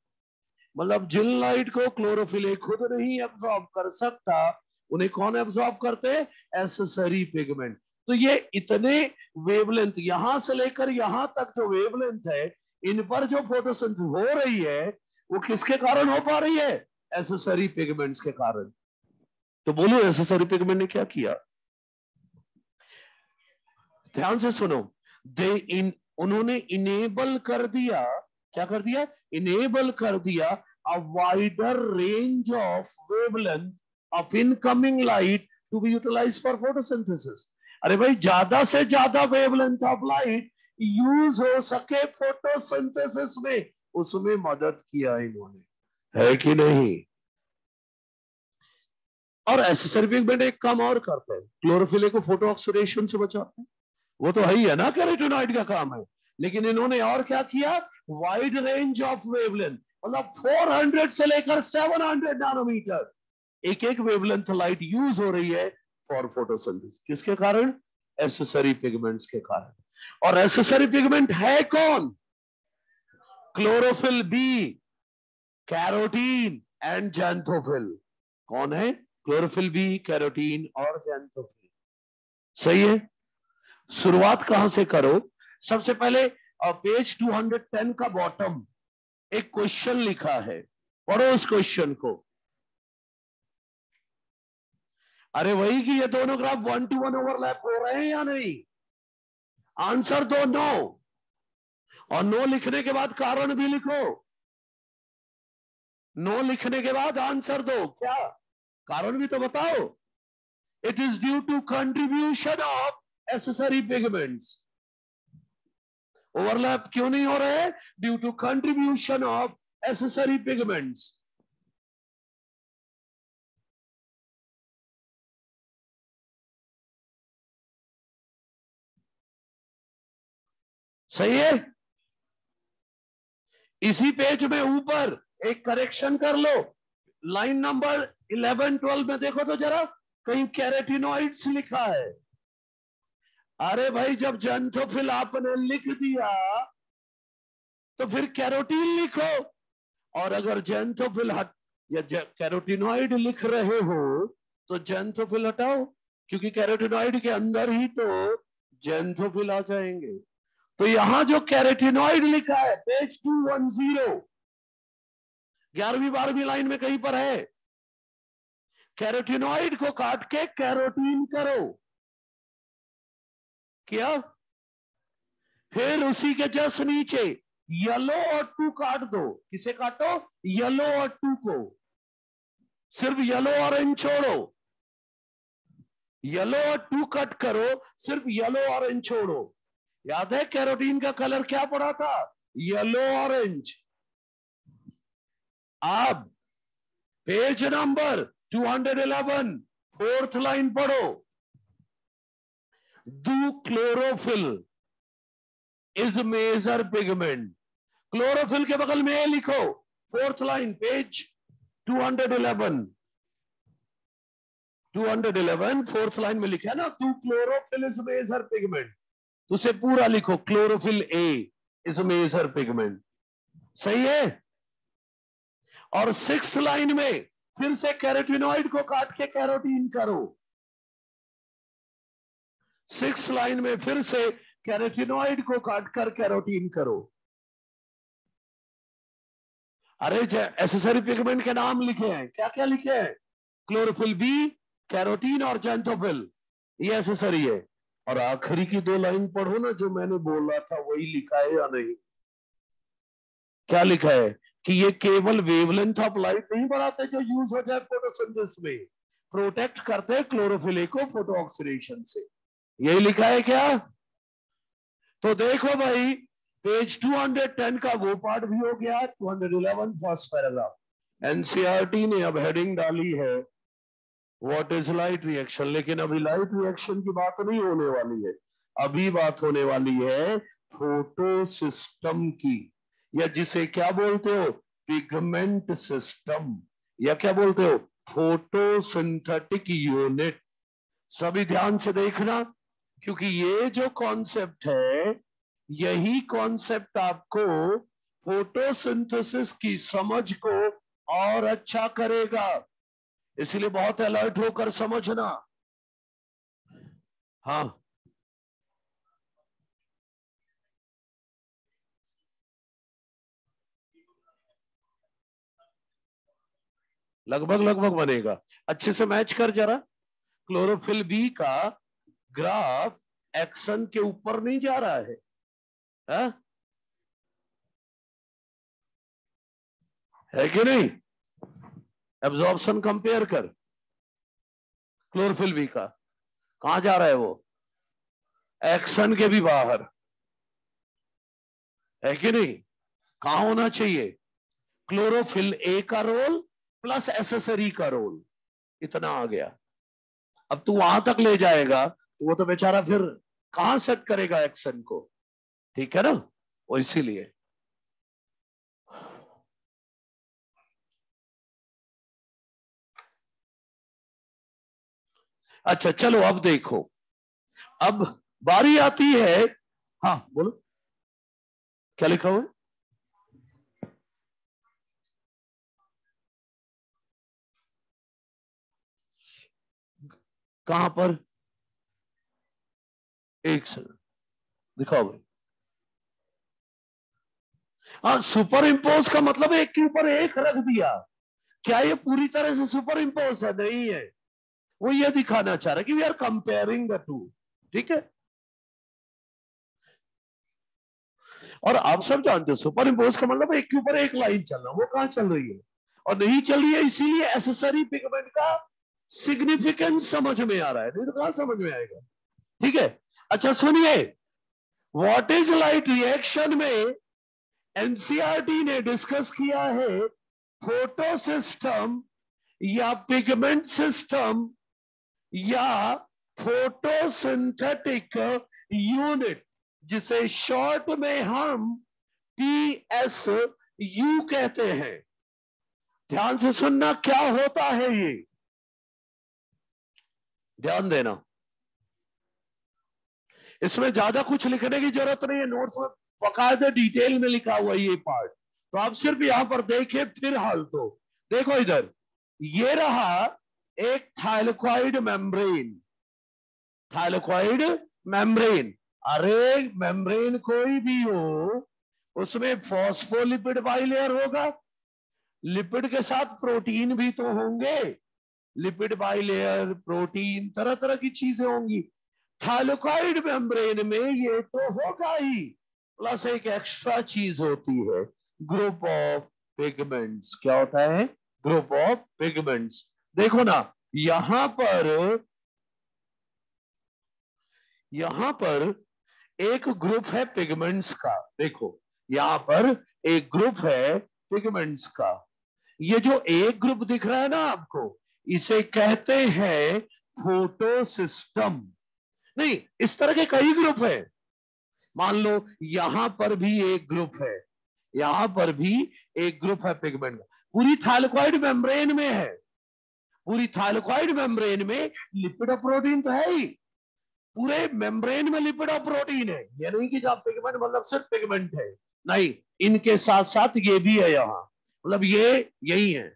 मतलब जिन लाइट को क्लोरोफिल खुद नहीं एब्सॉर्ब कर सकता, उन्हें कौन एब्सॉर्ब करते? Accessory pigment. तो ये इतने वेवलेंथ, यहां से लेकर यहां तक जो वेवलेंथ है, इन पर जो फोटोसिंथेसिस हो रही है, वो किसके कारण हो पा रही है? एसेसरी पिगमेंट्स के कारण। तो बोलो एसेसरी पिगमेंट ने क्या किया? ध्यान से सुनो। उन्होंने इनेबल कर दिया, क्या कर दिया? इनेबल कर दिया a wider range of wavelength of incoming light to be utilised for photosynthesis. अरे भाई, ज्यादा से ज्यादा वेवलेंथ ऑफ लाइट यूज हो सके फोटोसिंथेसिस में, उसमें मदद किया इन्होंने, है कि नहीं? और एसेसरी पिगमेंट एक काम और करते हैं, क्लोरोफिल को फोटो ऑक्सीडेशन से बचाते हैं। वो तो है ही है ना, कैरोटीनॉइड का काम है। लेकिन इन्होंने और क्या किया? वाइड रेंज ऑफ वेवलेंथ, मतलब 400 से लेकर 700 नैनोमीटर एक एक वेवलेंथ लाइट यूज हो रही है फॉर फोटोसिंथेसिस। किसके कारण? एसेसरी पिगमेंट्स के कारण। और एसेसरी पिगमेंट है कौन? Chlorophyll B, carotene and xanthophyll. कौन है? क्लोरोफिल बी, कैरोटीन और जैंथोफिल। सही है। शुरुआत कहां से करो? सबसे पहले पेज 210 का बॉटम एक क्वेश्चन लिखा है, पढ़ो उस क्वेश्चन को। अरे वही कि ये दोनों ग्राफ 1 to 1 ओवरलैप हो रहे हैं या नहीं? आंसर दो नो, और नो लिखने के बाद कारण भी लिखो। नो लिखने के बाद आंसर दो, क्या कारण भी तो बताओ। It is due to contribution of accessory pigments. Overlap क्यों नहीं हो रहे? Due to contribution of accessory pigments. सही है। इसी पेज में ऊपर एक करेक्शन कर लो, लाइन नंबर 11-12 में देखो तो जरा, कहीं कैरेटिनॉइड्स लिखा है। अरे भाई, जब जैंथोफिल आपने लिख दिया तो फिर कैरोटीन लिखो। और अगर जैंथोफिल हट या कैरोटिनॉइड लिख रहे हो तो जैंथोफिल हटाओ, क्योंकि कैरोटिनॉइड के अंदर ही तो जैंथोफिल आ जाएंगे। तो यहां जो कैरोटिनॉइड लिखा है पेज 210, 11वीं 12वीं लाइन में कहीं पर है, कैरोटिनॉइड को काट के कैरोटीन करो। क्या? फिर उसी के जस्ट नीचे येलो और 2 काट दो। किसे काटो? येलो और 2 को। सिर्फ येलो ऑरेंज छोड़ो, येलो और 2 कट करो, सिर्फ येलो ऑरेंज छोड़ो। याद है कैरोटीन का कलर क्या पड़ा था? Yellow orange. अब पेज नंबर 211 4th लाइन पढ़ो। Do chlorophyll is major pigment. Chlorophyll के बगल में ए लिखो, 4th line page 211 4th line में लिखा है ना, to chlorophyll is major pigment. तो उसे पूरा लिखो, chlorophyll A is major pigment. सही है। और 6th लाइन में फिर से कैरोटिनॉइड को काट के कैरोटीन करो। 6th लाइन में फिर से कैरोटिनॉइड को काटकर कैरोटीन करो। अरे एसेसरी पिगमेंट के नाम लिखे हैं, क्या क्या लिखे हैं? क्लोरोफिल बी, कैरोटीन और जैंथोफिल, ये एसेसरी है। और आखिरी की 2 लाइन पढ़ो ना, जो मैंने बोला था वही लिखा है या नहीं? क्या लिखा है? कि ये केवल वेवलेंथ ऑफ लाइट नहीं बढ़ाते जो यूज हो जाए फोटोसिंथेसिस में, प्रोटेक्ट करते हैं क्लोरोफिल को फोटो ऑक्सीडेशन से। यही लिखा है क्या? तो देखो भाई, पेज 210 का वो पार्ट भी हो गया। 211 फर्स्ट पैराग्राफ। एनसीईआरटी ने अब हेडिंग डाली है व्हाट इज लाइट रिएक्शन। लेकिन अभी लाइट रिएक्शन की बात नहीं होने वाली है, अभी बात होने वाली है फोटो सिस्टम की। या जिसे क्या बोलते हो, पिगमेंट सिस्टम, या क्या बोलते हो, फोटोसिंथेटिक यूनिट। सभी ध्यान से देखना, क्योंकि ये जो कॉन्सेप्ट है, यही कॉन्सेप्ट आपको फोटोसिंथेसिस की समझ को और अच्छा करेगा, इसलिए बहुत अलर्ट होकर समझना। हाँ, लगभग लगभग बनेगा। अच्छे से मैच कर जरा। क्लोरोफिल बी का ग्राफ एक्शन के ऊपर नहीं जा रहा है, है कि नहीं? एब्जॉर्प्शन कंपेयर कर क्लोरोफिल बी का, कहां जा रहा है वो, एक्शन के भी बाहर, है कि नहीं? कहां होना चाहिए, क्लोरोफिल ए का रोल प्लस एसेसरी का रोल, इतना आ गया। अब तू वहां तक ले जाएगा तो वो तो बेचारा फिर कहां सेट करेगा एक्शन को, ठीक है ना? वो इसीलिए अच्छा चलो अब देखो, अब बारी आती है। हाँ बोलो, क्या लिखा हुआ है? कहां पर, एक सेकंड दिखाओ भाई। हाँ, सुपर इम्पोज का मतलब एक के ऊपर एक रख दिया। क्या ये पूरी तरह से सुपर इम्पोज है? नहीं है। वो ये दिखाना चाह रहा है कि we are comparing the two, ठीक है? और आप सब जानते हो सुपर इम्पोज का मतलब एक के ऊपर एक लाइन चलना, वो कहां चल रही है और नहीं चल रही है, इसीलिए एसेसरी पिगमेंट का सिग्निफिकेंस समझ में आ रहा है, नहीं तो कहां समझ में आएगा, ठीक है? अच्छा सुनिए, व्हाट इज लाइट रिएक्शन में एनसीईआरटी ने डिस्कस किया है फोटो सिस्टम या पिगमेंट सिस्टम या फोटोसिंथेटिक यूनिट, जिसे शॉर्ट में हम PSU कहते हैं। ध्यान से सुनना, क्या होता है ये, ध्यान देना। इसमें ज्यादा कुछ लिखने की जरूरत नहीं है, नोट्स में बकायदे डिटेल में लिखा हुआ ये पार्ट, तो आप सिर्फ यहां पर देखें फिर हाल तो देखो इधर, ये रहा एक थाइलकॉइड मेम्ब्रेन, थाइलकॉइड मेम्ब्रेन। अरे मेम्ब्रेन कोई भी हो, उसमें फॉस्फोलिपिड बाइलेयर होगा, लिपिड के साथ प्रोटीन भी तो होंगे, लिपिड बाइलेयर, प्रोटीन, तरह तरह की चीजें होंगी। थाइलकॉइड मेम्ब्रेन में ये तो होगा ही, प्लस एक एक्स्ट्रा चीज होती है, ग्रुप ऑफ पिगमेंट्स। क्या होता है? Group of pigments. देखो ना, यहां पर, यहां पर एक ग्रुप है पिगमेंट्स का, देखो यहां पर एक ग्रुप है पिगमेंट्स का। ये जो एक ग्रुप दिख रहा है ना आपको, इसे कहते हैं फोटो सिस्टम। नहीं, इस तरह के कई ग्रुप है, मान लो यहां पर भी एक ग्रुप है, यहां पर भी एक ग्रुप है पिगमेंट का, पूरी थाइलकॉइड मेम्ब्रेन में है, पूरी थाइलकॉइड मेम्ब्रेन में लिपिड और प्रोटीन तो है ही, पूरे मेम्ब्रेन में लिपिड और प्रोटीन है। ये नहीं कि जहां पिगमेंट मतलब सिर्फ पिगमेंट है, नहीं, इनके साथ साथ ये भी है यहां, मतलब ये यही है।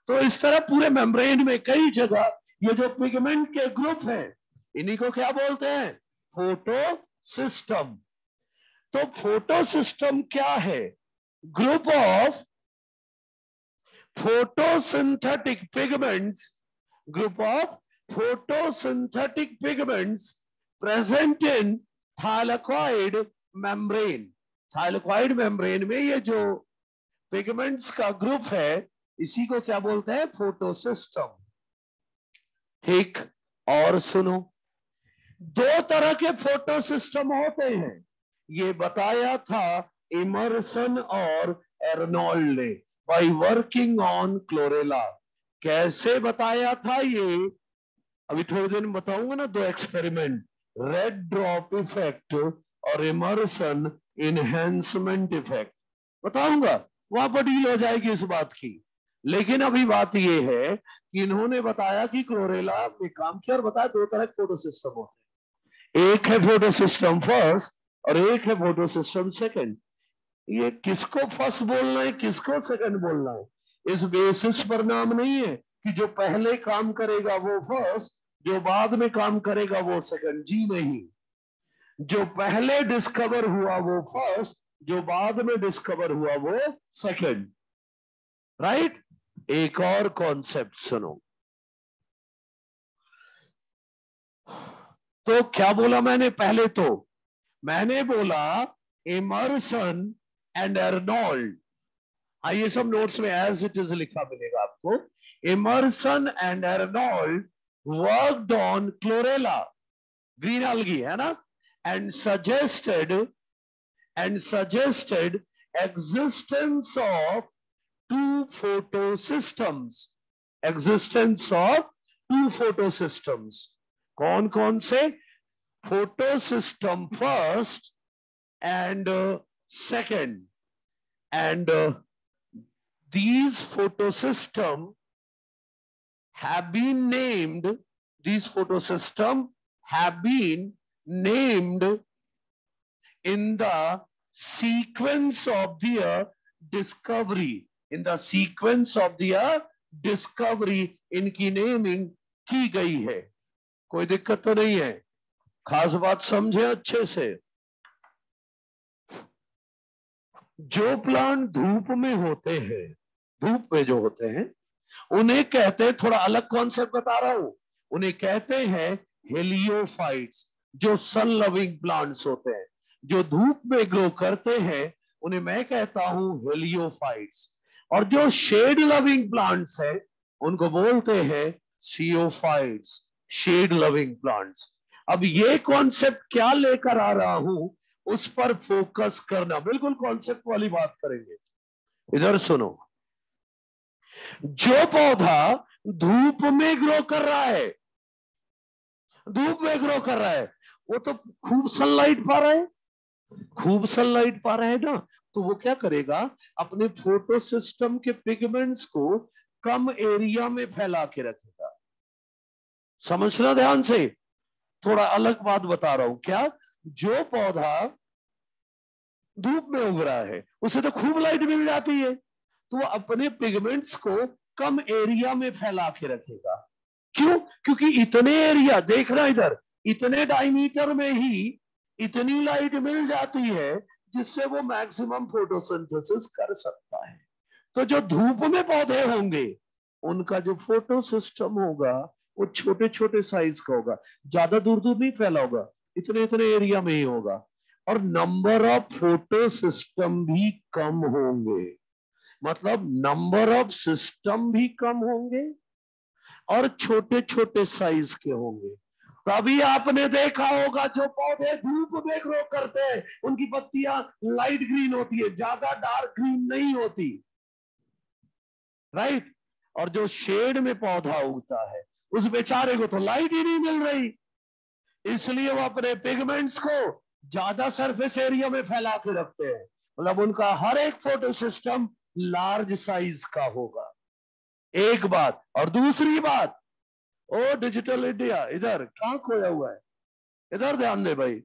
तो इस तरह पूरे मेम्ब्रेन में कई जगह ये जो पिगमेंट के ग्रुप हैं, इन्हीं को क्या बोलते हैं? Photo system. तो फोटो सिस्टम क्या है? Group of photosynthetic pigments, group of photosynthetic pigments present in thylakoid membrane। Thylakoid membrane में ये जो पिगमेंट्स का ग्रुप है, इसी को क्या बोलते हैं? फोटोसिस्टम। ठीक, और सुनो, दो तरह के फोटोसिस्टम होते हैं, ये बताया था इमर्सन और एर्नोल्ड ने, बाय वर्किंग ऑन क्लोरेला। कैसे बताया था ये, अभी थोड़ी देर में बताऊंगा ना, दो एक्सपेरिमेंट, रेड ड्रॉप इफेक्ट और इमर्सन इनहेंसमेंट इफेक्ट। बताऊंगा, वहां पर डील हो जाएगी इस बात की। लेकिन अभी बात यह है कि इन्होंने बताया कि क्लोरेला में काम किया और बताया दो तरह के फोटो सिस्टम होते हैं, एक है फोटो सिस्टम फर्स्ट और एक है फोटो सिस्टम सेकंड। ये किसको फर्स्ट बोलना है किसको सेकंड बोलना है इस बेसिस पर नाम नहीं है कि जो पहले काम करेगा वो फर्स्ट, जो बाद में काम करेगा वो सेकंड। जी नहीं, जो पहले डिस्कवर हुआ वो फर्स्ट, जो बाद में डिस्कवर हुआ वो सेकंड। राइट। एक और कॉन्सेप्ट सुनो। तो क्या बोला मैंने पहले? तो मैंने बोला इमर्सन एंड अर्नोल्ड। ये सब नोट्स में एज इट इज लिखा मिलेगा आपको। Emerson and Arnold worked on chlorella, green algae है ना, and suggested existence of two photosystems, existence of two photosystems। कौन कौन से? photosystem first and second, and these photosystem have been named, these photosystem have been named in the sequence of their discovery, in the sequence of their discovery इनकी नेमिंग की गई है। कोई दिक्कत तो नहीं है? खास बात समझे अच्छे से। जो प्लांट धूप में होते हैं, धूप में जो होते हैं उन्हें कहते हैं, थोड़ा अलग कॉन्सेप्ट बता रहा हूं, उन्हें कहते हैं हेलियोफाइट्स। जो सन लविंग प्लांट्स होते हैं, जो धूप में ग्रो करते हैं, उन्हें मैं कहता हूं हेलियोफाइट्स। और जो शेड लविंग प्लांट्स हैं उनको बोलते हैं सियोफाइट्स, शेड लविंग प्लांट्स। अब ये कॉन्सेप्ट क्या लेकर आ रहा हूं उस पर फोकस करना, बिल्कुल कॉन्सेप्ट वाली बात करेंगे। इधर सुनो। जो पौधा धूप में ग्रो कर रहा है, धूप में ग्रो कर रहा है, वो तो खूब सनलाइट पा रहा है, खूब सनलाइट पा रहा है ना, तो वो क्या करेगा? अपने फोटो सिस्टम के पिगमेंट्स को कम एरिया में फैला के रखेगा। समझना ध्यान से, थोड़ा अलग बात बता रहा हूं। क्या? जो पौधा धूप में उग रहा है उसे तो खूब लाइट मिल जाती है, तो वो अपने पिगमेंट्स को कम एरिया में फैला के रखेगा। क्यों? क्योंकि इतने एरिया, देखना इधर, इतने डायमीटर में ही इतनी लाइट मिल जाती है जिससे वो मैक्सिमम फोटोसिंथेसिस कर सकता है। तो जो धूप में पौधे होंगे उनका जो फोटो सिस्टम होगा वो छोटे छोटे साइज का होगा, ज्यादा दूर दूर नहीं फैला होगा, इतने इतने एरिया में ही होगा। और नंबर ऑफ फोटो सिस्टम भी कम होंगे, मतलब नंबर ऑफ सिस्टम भी कम होंगे और छोटे छोटे साइज के होंगे। तभी आपने देखा होगा जो पौधे धूप में ग्रो करते हैं उनकी पत्तियां लाइट ग्रीन होती है, ज्यादा डार्क ग्रीन नहीं होती। राइट। और जो शेड में पौधा उगता है उस बेचारे को तो लाइट ही नहीं मिल रही, इसलिए वो अपने पिगमेंट्स को ज्यादा सरफेस एरिया में फैला के रखते हैं, मतलब उनका हर एक फोटो सिस्टम लार्ज साइज का होगा। एक बात। और दूसरी बात, ओ डिजिटल इंडिया इधर कहां खोया हुआ है, इधर ध्यान दे भाई।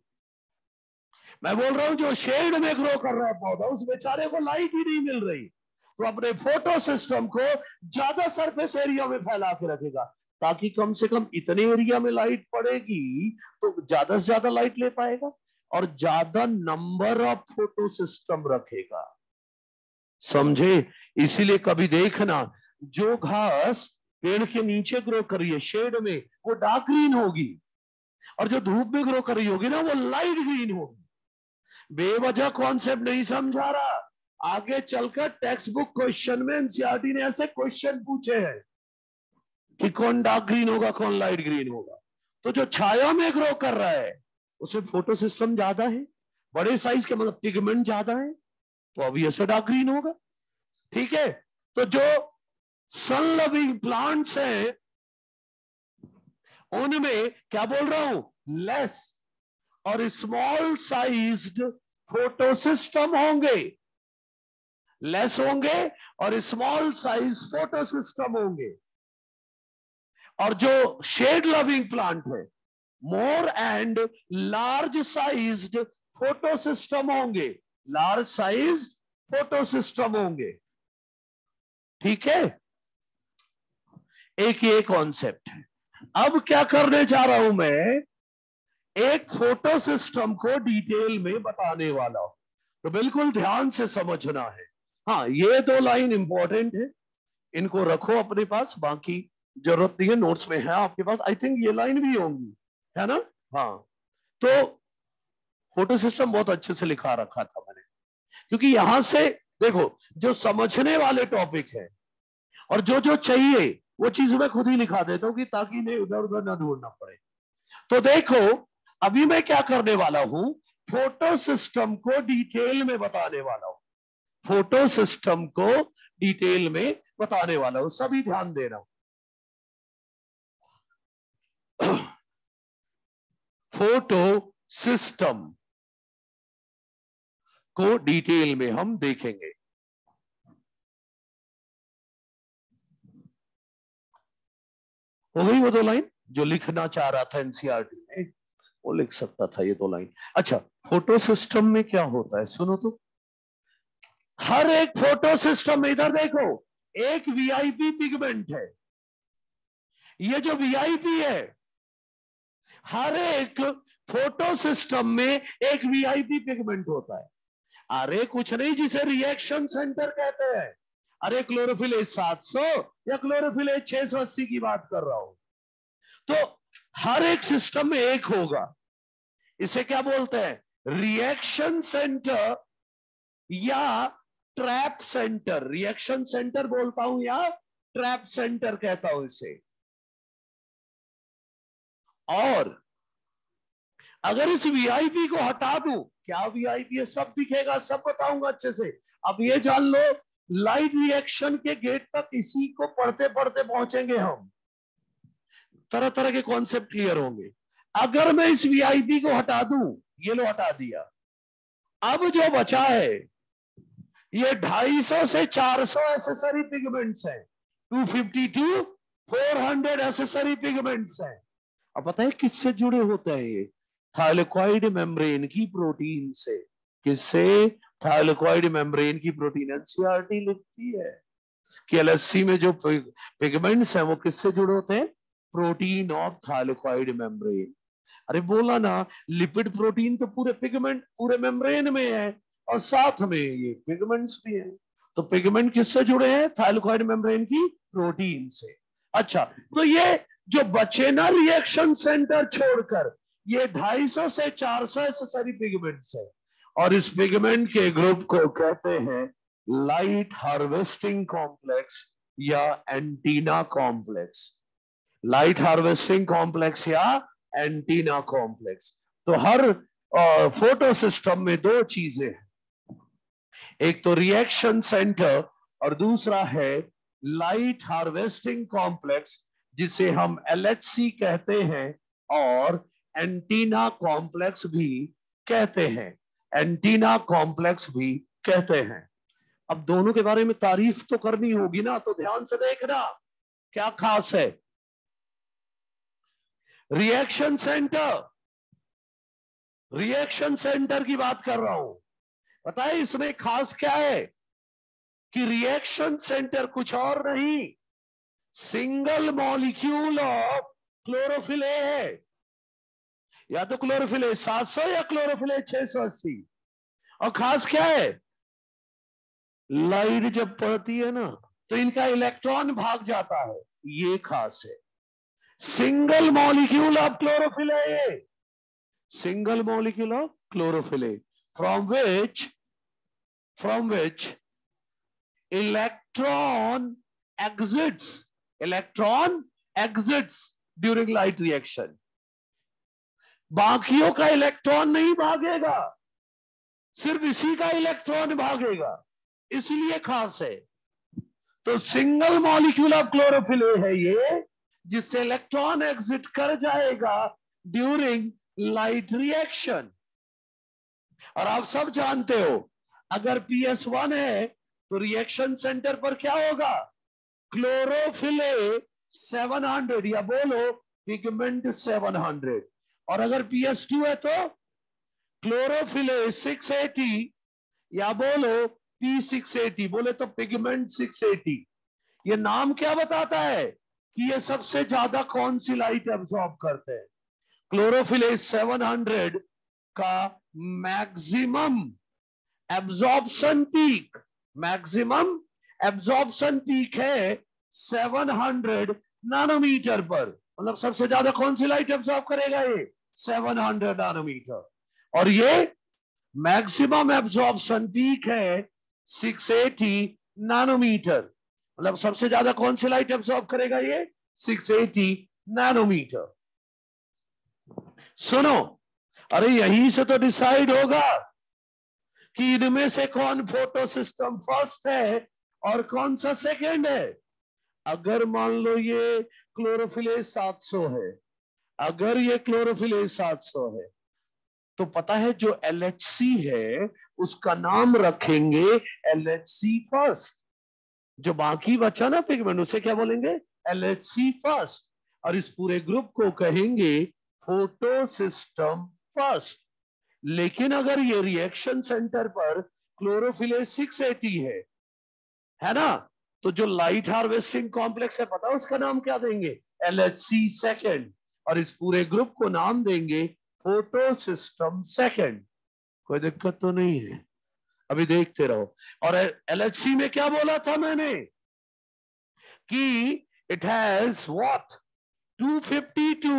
मैं बोल रहा हूं जो शेड में ग्रो कर रहा है पौधा उस बेचारे को लाइट ही नहीं मिल रही, तो अपने फोटो सिस्टम को ज्यादा सरफेस एरिया में फैला के रखेगा ताकि कम से कम इतने एरिया में लाइट पड़ेगी तो ज्यादा से ज्यादा लाइट ले पाएगा और ज्यादा नंबर ऑफ फोटो सिस्टम रखेगा। समझे? इसीलिए कभी देखना जो घास पेड़ के नीचे ग्रो कर रही है शेड में वो डार्क ग्रीन होगी, और जो धूप में ग्रो कर रही होगी ना वो लाइट ग्रीन होगी। बेवजह कॉन्सेप्ट नहीं समझा रहा, आगे चलकर टेक्स्ट बुक क्वेश्चन में एनसीईआरटी ने ऐसे क्वेश्चन पूछे हैं कि कौन डार्क ग्रीन होगा कौन लाइट ग्रीन होगा। तो जो छाया में ग्रो कर रहा है उसमें फोटो सिस्टम ज्यादा है, बड़े साइज के, मतलब पिगमेंट ज्यादा है, तो ऑब्वियसली डार्क ग्रीन होगा। ठीक है। तो जो सन लविंग प्लांट्स हैं उनमें क्या बोल रहा हूं, लेस और स्मॉल साइज्ड फोटो सिस्टम होंगे। लेस होंगे और स्मॉल साइज फोटो सिस्टम होंगे। और जो शेड लविंग प्लांट है, more and large sized photo system होंगे, लार्ज साइज्ड फोटो सिस्टम होंगे। ठीक है, एक ये कॉन्सेप्ट है। अब क्या करने जा रहा हूं मैं, एक फोटो सिस्टम को डिटेल में बताने वाला हूं, तो बिल्कुल ध्यान से समझना है। हाँ, ये दो लाइन इंपॉर्टेंट है, इनको रखो अपने पास, बाकी जरूरत नहीं है, नोट्स में है आपके पास। आई थिंक ये लाइन भी होंगी, है ना। हाँ, तो फोटो सिस्टम बहुत अच्छे से लिखा रखा था मैंने, क्योंकि यहां से देखो जो समझने वाले टॉपिक है और जो जो चाहिए वो चीज मैं खुद ही लिखा देता हूं, कि ताकि नहीं इधर उधर ना ढूंढना पड़े। तो देखो, अभी मैं क्या करने वाला हूं, फोटो सिस्टम को डिटेल में बताने वाला हूं, फोटो सिस्टम को डिटेल में बताने वाला हूं, सभी ध्यान दे रहा हूं। फोटो सिस्टम को डिटेल में हम देखेंगे। हो गई वो दो लाइन जो लिखना चाह रहा था एनसीईआरटी में, वो लिख सकता था ये दो लाइन। अच्छा, फोटो सिस्टम में क्या होता है सुनो तो। हर एक फोटो सिस्टम में, इधर देखो, एक वीआईपी पिगमेंट है। ये जो वीआईपी है, हर एक फोटो सिस्टम में एक वीआईपी पिगमेंट होता है। अरे कुछ नहीं, जिसे रिएक्शन सेंटर कहते हैं। अरे क्लोरोफिल ए 700 या क्लोरोफिल ए 680 की बात कर रहा हूं। तो हर एक सिस्टम में एक होगा, इसे क्या बोलते हैं, रिएक्शन सेंटर या ट्रैप सेंटर। रिएक्शन सेंटर बोलता हूं या ट्रैप सेंटर कहता हूं इसे। और अगर इस वीआईपी को हटा दूं, क्या वीआईपी है सब दिखेगा, सब बताऊंगा अच्छे से। अब ये जान लो, लाइट रिएक्शन के गेट तक इसी को पढ़ते पढ़ते पहुंचेंगे हम, तरह तरह के कॉन्सेप्ट क्लियर होंगे। अगर मैं इस वीआईपी को हटा दूं, ये लो हटा दिया, अब जो बचा है ये 250 से 400 एसेसरी पिगमेंट्स हैं, 250 टू 400 एसेसरी पिगमेंट्स हैं। अब पता है किससे जुड़े होते हैं ये, थाइलेकॉइड मेम्ब्रेन की प्रोटीन से। किससे, थाइलेकॉइड मेम्ब्रेन की प्रोटीन। एनसीईआरटी लिखती है कि एलएससी में जो पिगमेंट्स हैं वो किससे जुड़े होते हैं, प्रोटीन ऑफ थाइलेकॉइड मेम्ब्रेन। अरे बोला ना, लिपिड प्रोटीन तो पूरे पिगमेंट पूरे मेम्ब्रेन में है, और साथ में ये पिगमेंट्स भी हैं। तो पिगमेंट किससे जुड़े हैं, थाइलेकॉइड मेम्ब्रेन की प्रोटीन से। अच्छा, तो ये जो बचे ना रिएक्शन सेंटर छोड़कर, ये 250 से 400 एसेसरी पिगमेंट्स है। और इस पिगमेंट के ग्रुप को कहते हैं लाइट हार्वेस्टिंग कॉम्प्लेक्स या antenna complex. Light harvesting complex या एंटीना कॉम्प्लेक्स। तो हर फोटो सिस्टम में दो चीजें हैं, एक तो रिएक्शन सेंटर और दूसरा है लाइट हार्वेस्टिंग कॉम्प्लेक्स, जिसे हम एलएचसी कहते हैं और एंटीना कॉम्प्लेक्स भी कहते हैं। एंटीना कॉम्प्लेक्स भी कहते हैं। अब दोनों के बारे में तारीफ तो करनी होगी ना, तो ध्यान से देखना क्या खास है। रिएक्शन सेंटर की बात कर रहा हूं। पता है इसमें खास क्या है, कि रिएक्शन सेंटर कुछ और नहीं, सिंगल मॉलिक्यूल ऑफ क्लोरोफिल ए है। या तो क्लोरोफिल ए 700 या क्लोरोफिल ए 680। और खास क्या है, लाइट जब पड़ती है ना तो इनका इलेक्ट्रॉन भाग जाता है, ये खास है। Single molecule of chlorophyll A, single molecule of chlorophyll A, from which electron exits during light reaction। बाकियों का इलेक्ट्रॉन नहीं भागेगा, सिर्फ इसी का इलेक्ट्रॉन भागेगा, इसलिए खास है। तो सिंगल मॉलिक्यूल ऑफ क्लोरोफिल ए है ये, जिससे इलेक्ट्रॉन एग्जिट कर जाएगा ड्यूरिंग लाइट रिएक्शन। और आप सब जानते हो, अगर PS1 है तो रिएक्शन सेंटर पर क्या होगा? क्लोरोफिले 700 या बोलो पिगमेंट 700, और अगर PS2 है तो क्लोरोफिले 680 या बोलो P680, बोले तो पिगमेंट 680। ये नाम क्या बताता है कि ये सबसे ज्यादा कौन सी लाइट एब्सॉर्ब करते हैं? क्लोरोफिले 700 का maximum absorption peak, maximum absorption peak है 700 नैनोमीटर पर। मतलब सबसे ज्यादा कौन सी लाइट एब्जॉर्ब करेगा? ये 700 नैनोमीटर। और ये मैक्सिमम एब्जॉर्प्शन पीक है 680 नैनोमीटर। मतलब सबसे ज्यादा कौन सी लाइट एब्जॉर्ब करेगा? ये 680 नैनोमीटर। सुनो, अरे यहीं से तो डिसाइड होगा कि इनमें से कौन फोटो सिस्टम फर्स्ट है और कौन सा सेकंड है। अगर मान लो ये क्लोरोफिलेज 700 है, अगर ये क्लोरोफिलेज 700 है, तो पता है जो LHC है उसका नाम रखेंगे LHC फर्स्ट। जो बाकी बचा ना पिगमेंट, उसे क्या बोलेंगे? LHC first. और इस पूरे ग्रुप को कहेंगे फोटो सिस्टम फर्स्ट। लेकिन अगर ये रिएक्शन सेंटर पर क्लोरोफिलेज 680 है ना, तो जो लाइट हार्वेस्टिंग कॉम्प्लेक्स है, पता है उसका नाम क्या देंगे? LHC second. और इस पूरे ग्रुप को नाम देंगे फोटो सिस्टम सेकेंड। कोई दिक्कत तो नहीं है? अभी देखते रहो। और LHC में क्या बोला था मैंने कि it has what 250 to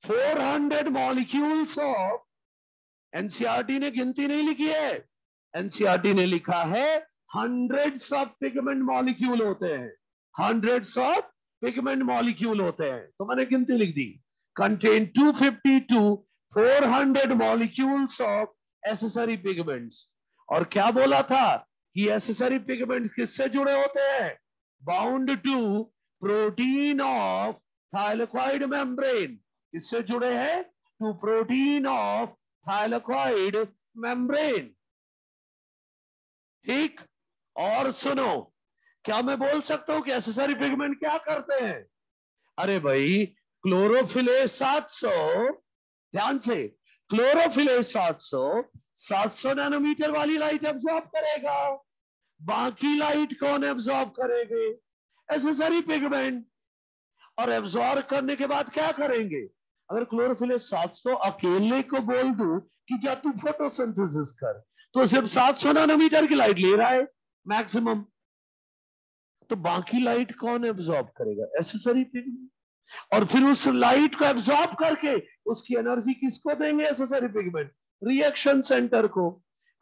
400 molecules of, NCERT ने गिनती नहीं लिखी है, एनसीईआरटी ने लिखा है हंड्रेड्स ऑफ पिगमेंट मॉलिक्यूल होते हैं, हंड्रेड्स ऑफ पिगमेंट मॉलिक्यूल होते हैं, तो मैंने गिनती लिख दी। Contain 250 to 400 molecules of accessory pigments. और क्या बोला था कि एसेसरी पिगमेंट्स किससे जुड़े होते हैं? Bound to protein of thylakoid membrane. किससे जुड़े हैं? To protein of thylakoid membrane. ठीक। और सुनो, क्या मैं बोल सकता हूं कि एसेसरी पिगमेंट क्या करते हैं? अरे भाई, क्लोरोफिलेज 700, ध्यान से, क्लोरोफिलेज 700 नैनोमीटर वाली लाइट एब्जॉर्ब करेगा। बाकी लाइट कौन एब्जॉर्ब करेंगे? Accessory pigment. और एब्जॉर्ब करने के बाद क्या करेंगे? अगर क्लोरोफिलेज 700 अकेले को बोल दूं कि जा तू फोटोसिंथेसिस कर, तो सिर्फ 700 नैनोमीटर की लाइट ले रहा है मैक्सिमम। तो बाकी लाइट कौन एब्जॉर्ब करेगा? Accessory pigment. और फिर उस लाइट को एब्जॉर्ब करके उसकी एनर्जी किसको देंगे? एसेसरी पिगमेंट, रिएक्शन सेंटर को।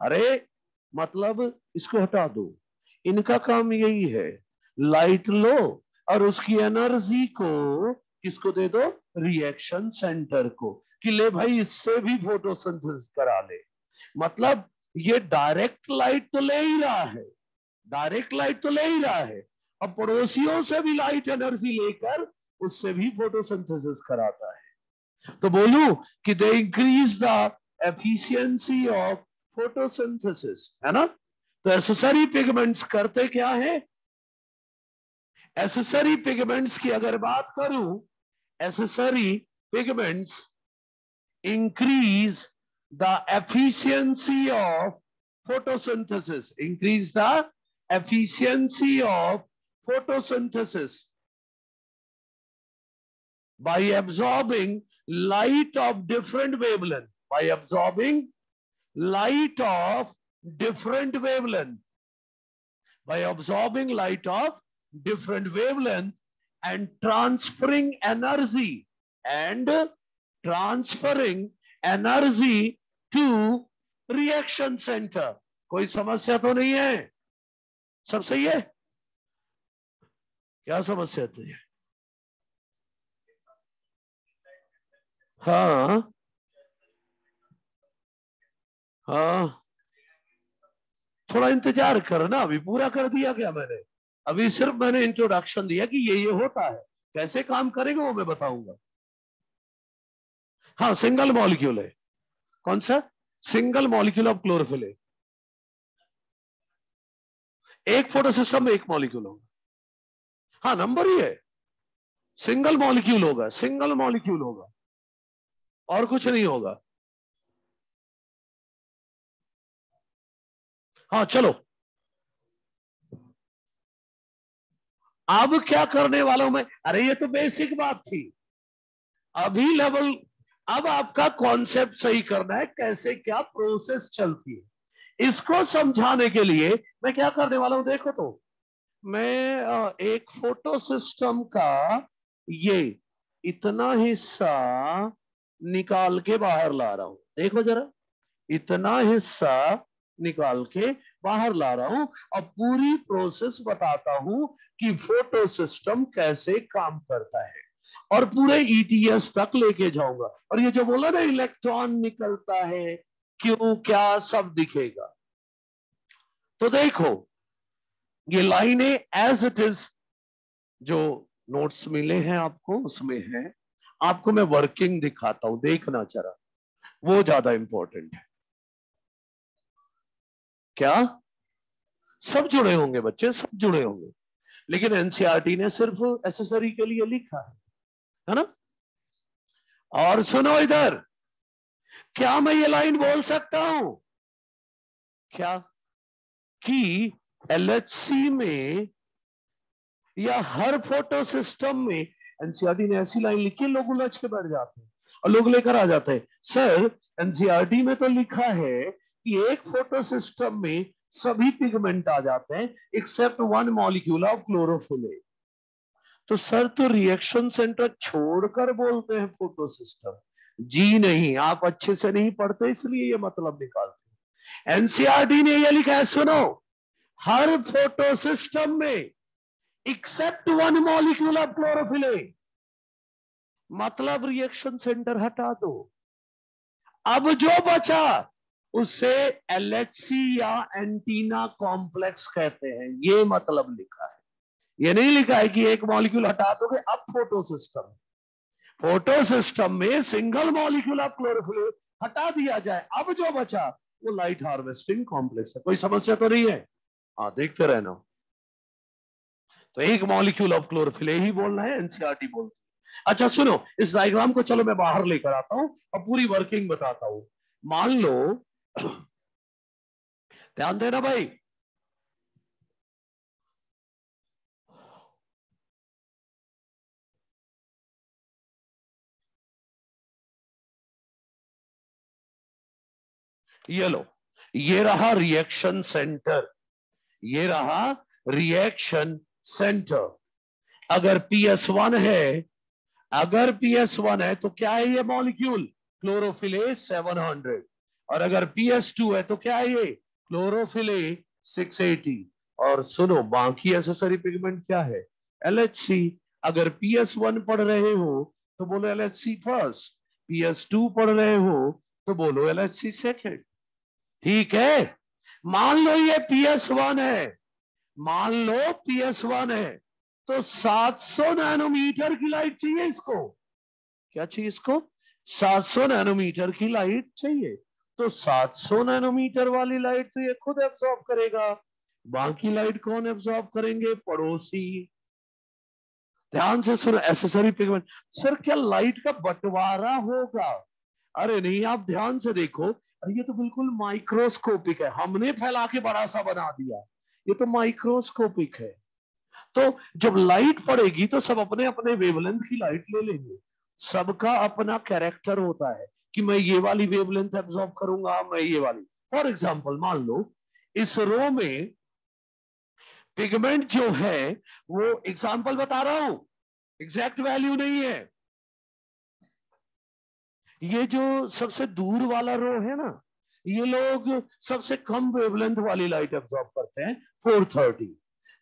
अरे मतलब इसको हटा दो, इनका काम यही है, लाइट लो और उसकी एनर्जी को किसको दे दो? रिएक्शन सेंटर को, कि ले भाई इससे भी फोटोसिंथेसिस करा ले। मतलब ये डायरेक्ट लाइट तो ले ही रहा है, डायरेक्ट लाइट तो ले ही रहा है, अब पड़ोसियों से भी लाइट एनर्जी लेकर उससे भी फोटोसिंथेसिस कराता है। तो बोलूं कि they increase the efficiency of photosynthesis, है ना। तो एसेसरी पिगमेंट्स करते क्या है? एसेसरी पिगमेंट्स की अगर बात करूं, accessory pigments increase the efficiency of photosynthesis, increase the efficiency of photosynthesis by absorbing light of different wavelength, by absorbing light of different wavelength, by absorbing light of different wavelength and transferring energy to reaction centre. कोई समस्या तो नहीं है? सब सही है? क्या समस्या तो है? हाँ हाँ, थोड़ा इंतजार करो ना, अभी पूरा कर दिया क्या मैंने? अभी सिर्फ मैंने इंट्रोडक्शन दिया कि ये होता है, कैसे काम करेगा वो मैं बताऊंगा। हाँ, सिंगल मॉलिक्यूल है। कौन सा? सिंगल मॉलिक्यूल ऑफ क्लोरोफिल है। एक फोटो सिस्टम में एक मॉलिक्यूल होगा। हाँ, नंबर ही है, सिंगल मॉलिक्यूल होगा, सिंगल मॉलिक्यूल होगा और कुछ नहीं होगा। हाँ चलो, अब क्या करने वाला हूं मैं? अरे ये तो बेसिक बात थी, अभी लेवल, अब आपका कॉन्सेप्ट सही करना है, कैसे क्या प्रोसेस चलती है, इसको समझाने के लिए मैं क्या करने वाला हूं देखो। तो मैं एक फोटो सिस्टम का ये इतना हिस्सा निकाल के बाहर ला रहा हूं, देखो जरा, इतना हिस्सा निकाल के बाहर ला रहा हूं। अब पूरी प्रोसेस बताता हूं कि फोटो सिस्टम कैसे काम करता है, और पूरे ईटीएस तक लेके जाऊंगा। और ये जो बोला ना इलेक्ट्रॉन निकलता है, क्यों क्या सब दिखेगा। तो देखो, ये लाइनें एज इट इज जो नोट्स मिले हैं आपको उसमें है, आपको मैं वर्किंग दिखाता हूं, देखना जरा, वो ज्यादा इंपॉर्टेंट है। क्या सब जुड़े होंगे बच्चे, सब जुड़े होंगे, लेकिन एनसीईआरटी ने सिर्फ एसेसरी के लिए लिखा है ना। और सुनो इधर, क्या मैं ये लाइन बोल सकता हूं क्या कि एलएचसी में या हर फोटो सिस्टम में, एनसीईआरटी ने ऐसी लाइन लिखी, लोग उलझ के बैठ जाते हैं और लोग लेकर आ जाते हैं, सर एनसीईआरटी में तो लिखा है कि एक फोटो सिस्टम में सभी पिगमेंट आ जाते हैं except one molecule of chlorophyll. तो सर तो रिएक्शन सेंटर छोड़कर बोलते हैं फोटो सिस्टम। जी नहीं, आप अच्छे से नहीं पढ़ते इसलिए ये मतलब निकालते। एनसीईआरटी ने ये लिखा है, सुनो, हर फोटो सिस्टम में except one molecule of chlorophyll, मतलब रिएक्शन सेंटर हटा दो, अब जो बचा उसे एलएचसी या एंटीना कॉम्प्लेक्स कहते हैं, ये मतलब लिखा है। ये नहीं लिखा है कि एक मॉलिक्यूल हटा दोगे अब फोटो सिस्टम, फोटो सिस्टम में सिंगल मॉलिक्यूल ऑफ क्लोरोफिल हटा दिया जाए, अब जो बचा वो लाइट हार्वेस्टिंग कॉम्प्लेक्स है। कोई समस्या तो नहीं है? हाँ, देखते रहना। तो एक मॉलिक्यूल ऑफ क्लोरोफिल ही बोलना है, एनसीईआरटी बोलती है। अच्छा सुनो, इस डायग्राम को चलो मैं बाहर लेकर आता हूं और पूरी वर्किंग बताता हूं। मान लो, ध्यान देना भाई, ये लो, ये रहा रिएक्शन सेंटर, ये रहा रिएक्शन सेंटर। अगर PS1 है, अगर PS1 है तो क्या है ये मॉलिक्यूल? क्लोरोफिले 700। और अगर PS2 है तो क्या है ये? क्लोरोफिले 680। और सुनो, बाकी एसेसरी पिगमेंट क्या है? LHC। अगर PS1 पढ़ रहे हो तो बोलो LHC फर्स्ट, PS2 पढ़ रहे हो तो बोलो LHC सेकेंड। ठीक है, मान लो ये PS1 है, मान लो PS1 है, तो 700 नैनोमीटर की लाइट चाहिए इसको। क्या चाहिए इसको? 700 नैनोमीटर की लाइट चाहिए। तो 700 नैनोमीटर वाली लाइट तो ये खुद एब्सॉर्ब करेगा, बाकी लाइट कौन एब्सॉर्ब करेंगे? पड़ोसी। ध्यान से सुनो, एसेसरी पिगमेंट। सर क्या लाइट का बंटवारा होगा? अरे नहीं, आप ध्यान से देखो, अरे ये तो बिल्कुल माइक्रोस्कोपिक है, हमने फैला के बड़ा सा बना दिया, ये तो माइक्रोस्कोपिक है। तो जब लाइट पड़ेगी तो सब अपने अपने वेवलेंथ की लाइट ले लेंगे, सबका अपना कैरेक्टर होता है कि मैं ये वाली वेवलेंथ एब्जॉर्ब करूंगा, मैं ये वाली। फॉर एग्जांपल मान लो इस रो में पिगमेंट जो है, वो एग्जांपल बता रहा हूं, एग्जैक्ट वैल्यू नहीं है, ये जो सबसे दूर वाला रो है ना, ये लोग सबसे कम वेवलेंथ वाली लाइट एब्जॉर्ब करते हैं 430।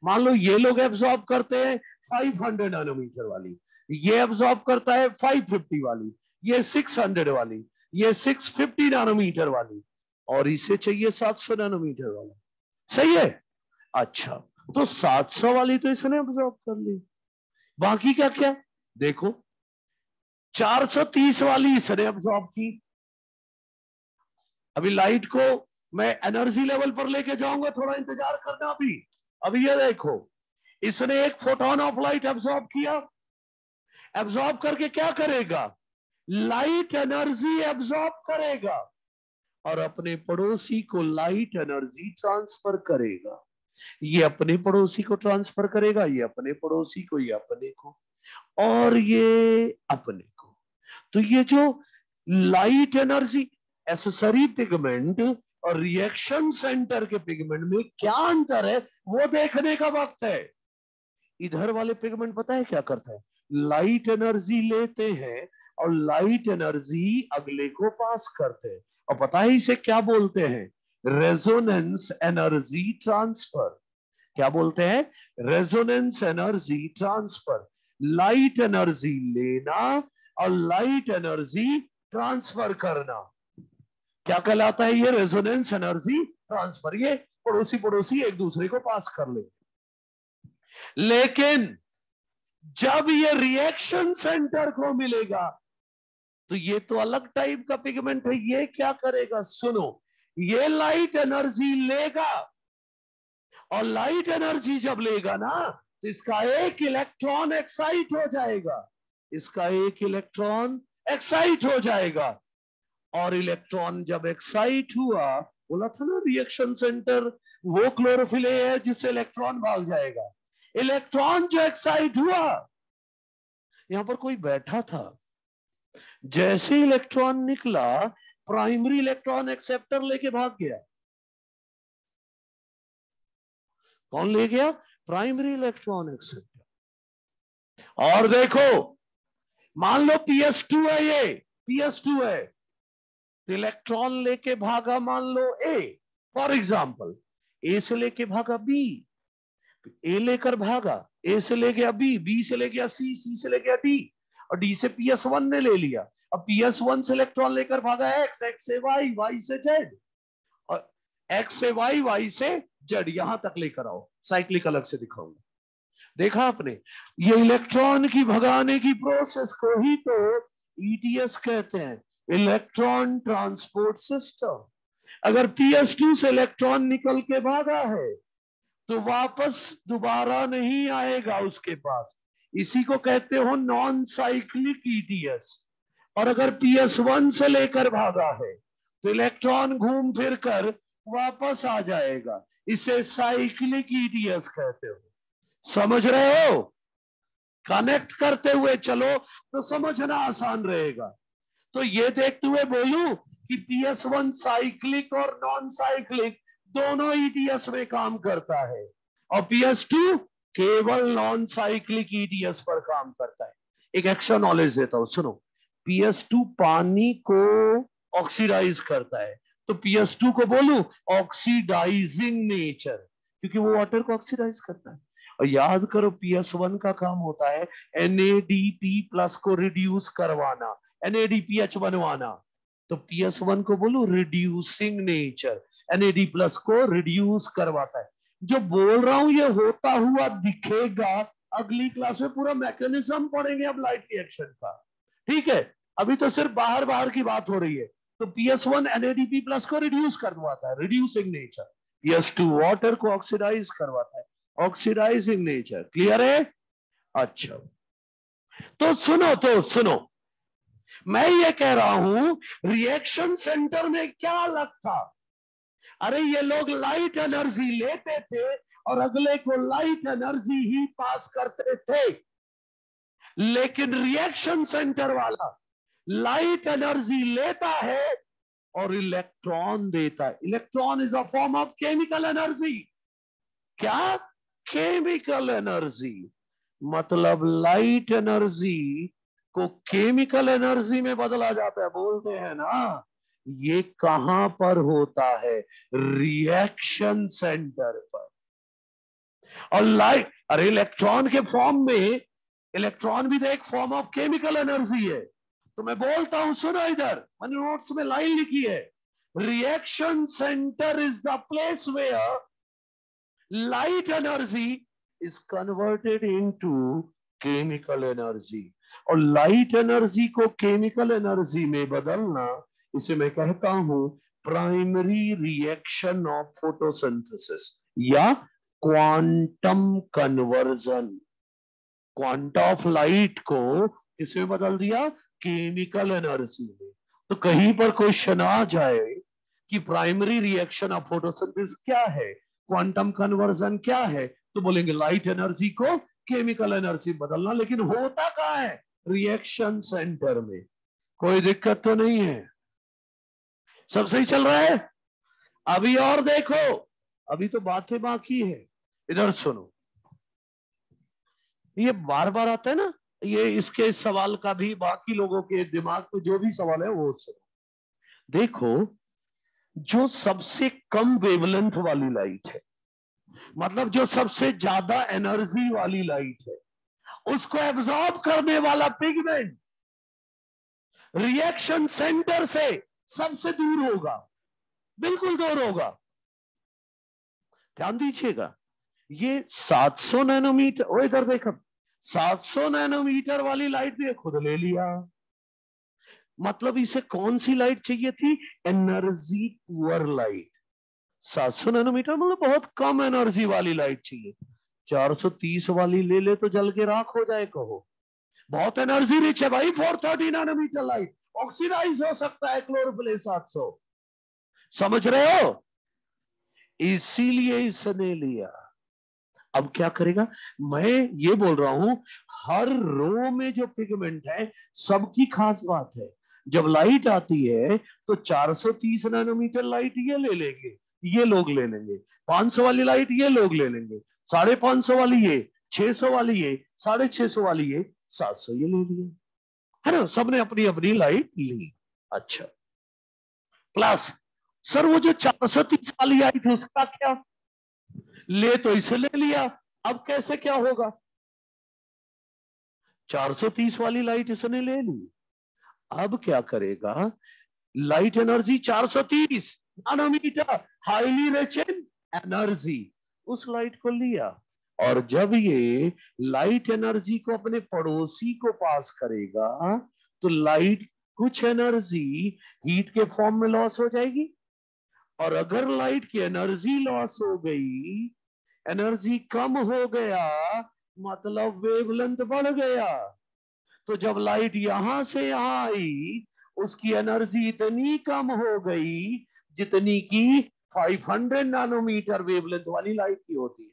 मान लो ये लोग एब्जॉर्ब करते हैं 500 नैनोमीटर वाली, ये एब्जॉर्ब करता है 550 वाली, ये 600 वाली, ये 650 नैनोमीटर वाली, और इसे चाहिए 700 नैनोमीटर वाला। सही है? अच्छा, तो 700 वाली तो इसने एब्जॉर्ब कर ली, बाकी क्या क्या देखो, 430 वाली इसने एब्जॉर्ब की। अभी लाइट को मैं एनर्जी लेवल पर लेके जाऊंगा, थोड़ा इंतजार करना अभी। अब ये देखो, इसने एक फोटोन ऑफ लाइट एब्सॉर्ब किया, एब्सॉर्ब करके क्या करेगा, लाइट एनर्जी एब्सॉर्ब करेगा और अपने पड़ोसी को लाइट एनर्जी ट्रांसफर करेगा। ये अपने पड़ोसी को ट्रांसफर करेगा, ये अपने पड़ोसी को, ये अपने को, और ये अपने को। तो ये जो लाइट एनर्जी, एसेसरी पिगमेंट और रिएक्शन सेंटर के पिगमेंट में क्या अंतर है वो देखने का वक्त है। इधर वाले पिगमेंट पता है क्या करता है, लाइट एनर्जी लेते हैं और लाइट एनर्जी अगले को पास करते हैं, और पता है इसे क्या बोलते हैं, रेजोनेंस एनर्जी ट्रांसफर। क्या बोलते हैं, resonance energy transfer. Light energy लेना और लाइट एनर्जी ट्रांसफर करना क्या कहलाता है, ये रेजोनेंस एनर्जी ट्रांसफर। ये पड़ोसी पड़ोसी एक दूसरे को पास कर ले। लेकिन जब ये रिएक्शन सेंटर को मिलेगा तो ये तो अलग टाइप का पिगमेंट है, ये क्या करेगा, सुनो, ये लाइट एनर्जी लेगा और लाइट एनर्जी जब लेगा ना तो इसका एक इलेक्ट्रॉन एक्साइट हो जाएगा, इसका एक इलेक्ट्रॉन एक्साइट हो जाएगा। और इलेक्ट्रॉन जब एक्साइट हुआ, बोला था ना रिएक्शन सेंटर वो क्लोरोफिल है जिससे इलेक्ट्रॉन भाग जाएगा। इलेक्ट्रॉन जो एक्साइट हुआ, यहां पर कोई बैठा था, जैसे इलेक्ट्रॉन निकला प्राइमरी इलेक्ट्रॉन एक्सेप्टर लेके भाग गया। कौन ले गया, प्राइमरी इलेक्ट्रॉन एक्सेप्टर। और देखो, मान लो PS2 है, ये PS2 है, तो इलेक्ट्रॉन लेके भागा मान लो A, फॉर एग्जाम्पल A से लेके भागा B, A लेकर भागा, A से ले गया B, B से ले गया C, C से ले गया D, और D से PS1 ने ले लिया। अब PS1 से इलेक्ट्रॉन लेकर भागा X, X से Y, Y से Z, और X से Y, Y से Z, यहां तक लेकर आओ, साइक्लिक अलग से दिखाऊंगा। देखा आपने, ये इलेक्ट्रॉन की भगाने की प्रोसेस को ही तो ETS कहते हैं, इलेक्ट्रॉन ट्रांसपोर्ट सिस्टम। अगर PS2 से इलेक्ट्रॉन निकल के भागा है तो वापस दोबारा नहीं आएगा उसके पास, इसी को कहते हो नॉन साइक्लिक ETS। और अगर PS1 से लेकर भागा है तो इलेक्ट्रॉन घूम फिर कर वापस आ जाएगा, इसे साइक्लिक ETS कहते हो। समझ रहे हो, कनेक्ट करते हुए चलो तो समझना आसान रहेगा। तो ये देखते हुए बोलूं कि PS1 साइक्लिक और नॉन साइक्लिक दोनों ETS में काम करता है, और PS2 केवल नॉन साइक्लिक ETS पर काम करता है। एक एक्स्ट्रा नॉलेज देता हूं, सुनो, PS2 पानी को ऑक्सीडाइज करता है, तो PS2 को बोलूं ऑक्सीडाइजिंग नेचर, क्योंकि वो वाटर को ऑक्सीडाइज करता है। और याद करो PS1 का काम होता है NADP+ को रिड्यूस करवाना, NADPH बनवाना, तो PS1 को बोलो रिड्यूसिंग नेचर, NAD+ को रिड्यूस करवाता है। जो बोल रहा हूं ये होता हुआ दिखेगा, अगली क्लास में पूरा मैकेनिज्म पढ़ेंगे अब लाइट रिएक्शन का, ठीक है। अभी तो सिर्फ बाहर बाहर की बात हो रही है। तो PS1 NADP+ को रिड्यूस करवाता है, रिड्यूसिंग नेचर। PS2 वाटर को ऑक्सीडाइज करवाता है, ऑक्सीडाइजिंग नेचर। क्लियर है, अच्छा। तो सुनो, मैं ये कह रहा हूं रिएक्शन सेंटर में क्या अलग था। अरे ये लोग लाइट एनर्जी लेते थे और अगले को लाइट एनर्जी ही पास करते थे, लेकिन रिएक्शन सेंटर वाला लाइट एनर्जी लेता है और इलेक्ट्रॉन देता है। Electron is a form of chemical energy. क्या, केमिकल एनर्जी। मतलब लाइट एनर्जी को केमिकल एनर्जी में बदला जाता है, बोलते हैं ना। ये कहां पर होता है, रिएक्शन सेंटर पर। और लाइट, अरे इलेक्ट्रॉन के फॉर्म में, इलेक्ट्रॉन भी तो एक फॉर्म ऑफ केमिकल एनर्जी है। तो मैं बोलता हूं, सुनो इधर, मैंने नोट्स में लाइन लिखी है, reaction centre is the place where light energy is converted into chemical energy। और लाइट एनर्जी को केमिकल एनर्जी में बदलना, इसे मैं कहता हूं प्राइमरी रिएक्शन ऑफ फोटोसिंथेसिस या quantum conversion, quanta of light को किसमें बदल दिया? केमिकल एनर्जी में। तो कहीं पर क्वेश्चन आ जाए कि प्राइमरी रिएक्शन ऑफ फोटोसिंथेसिस क्या है, क्वांटम कन्वर्जन क्या है, तो बोलेंगे लाइट एनर्जी को केमिकल एनर्जी बदलना। लेकिन होता कहां है? रिएक्शन सेंटर में। कोई दिक्कत तो नहीं है? सब सही चल रहा है? अभी और देखो, अभी तो बातें बाकी है। इधर सुनो, ये बार बार आता है ना, ये इसके सवाल का भी बाकी लोगों के दिमाग में जो भी सवाल है वो सुनो। देखो, जो सबसे कम वेवलेंथ वाली लाइट है, मतलब जो सबसे ज्यादा एनर्जी वाली लाइट है, उसको एब्जॉर्ब करने वाला पिगमेंट रिएक्शन सेंटर से सबसे दूर होगा, बिल्कुल दूर होगा। ध्यान दीजिएगा, ये 700 नैनोमीटर, ओ इधर देखो, 700 नैनोमीटर वाली लाइट भी खुद ले लिया। मतलब इसे कौन सी लाइट चाहिए थी? Energy poor light. 700 नैनोमीटर मतलब बहुत कम एनर्जी वाली लाइट चाहिए। 430 वाली ले ले तो जल के राख हो जाए, कहो। बहुत एनर्जी रिच है भाई 430 नैनोमीटर लाइट, ऑक्सीडाइज हो सकता है क्लोरोफिल 700। समझ रहे हो? इसीलिए इसने लिया। अब क्या करेगा? मैं ये बोल रहा हूं, हर रो में जो पिगमेंट है सबकी खास बात है। जब लाइट आती है तो 430 नैनोमीटर लाइट ये ले लेंगे, ये लोग ले लेंगे, 500 वाली लाइट ये लोग ले लेंगे, 550 वाली ये, 600 वाली ये, 650 वाली ये, 700 ये ले लिए, है ना? सबने अपनी अपनी लाइट ली। अच्छा, प्लस सर वो जो 430 वाली आई थी उसका क्या? ले तो इसे ले लिया, अब कैसे क्या होगा? 430 वाली लाइट इसने ले ली, अब क्या करेगा? Light energy 430 nanometre, highly rich in energy, उस लाइट को लिया। और जब ये लाइट एनर्जी को अपने पड़ोसी को पास करेगा तो लाइट कुछ एनर्जी हीट के फॉर्म में लॉस हो जाएगी। और अगर लाइट की एनर्जी लॉस हो गई, एनर्जी कम हो गया, मतलब वेवलेंथ बढ़ गया। तो जब लाइट यहां से यहां आई, उसकी एनर्जी इतनी कम हो गई जितनी की 500 नैनोमीटर वेवलेंथ वाली लाइट की होती है।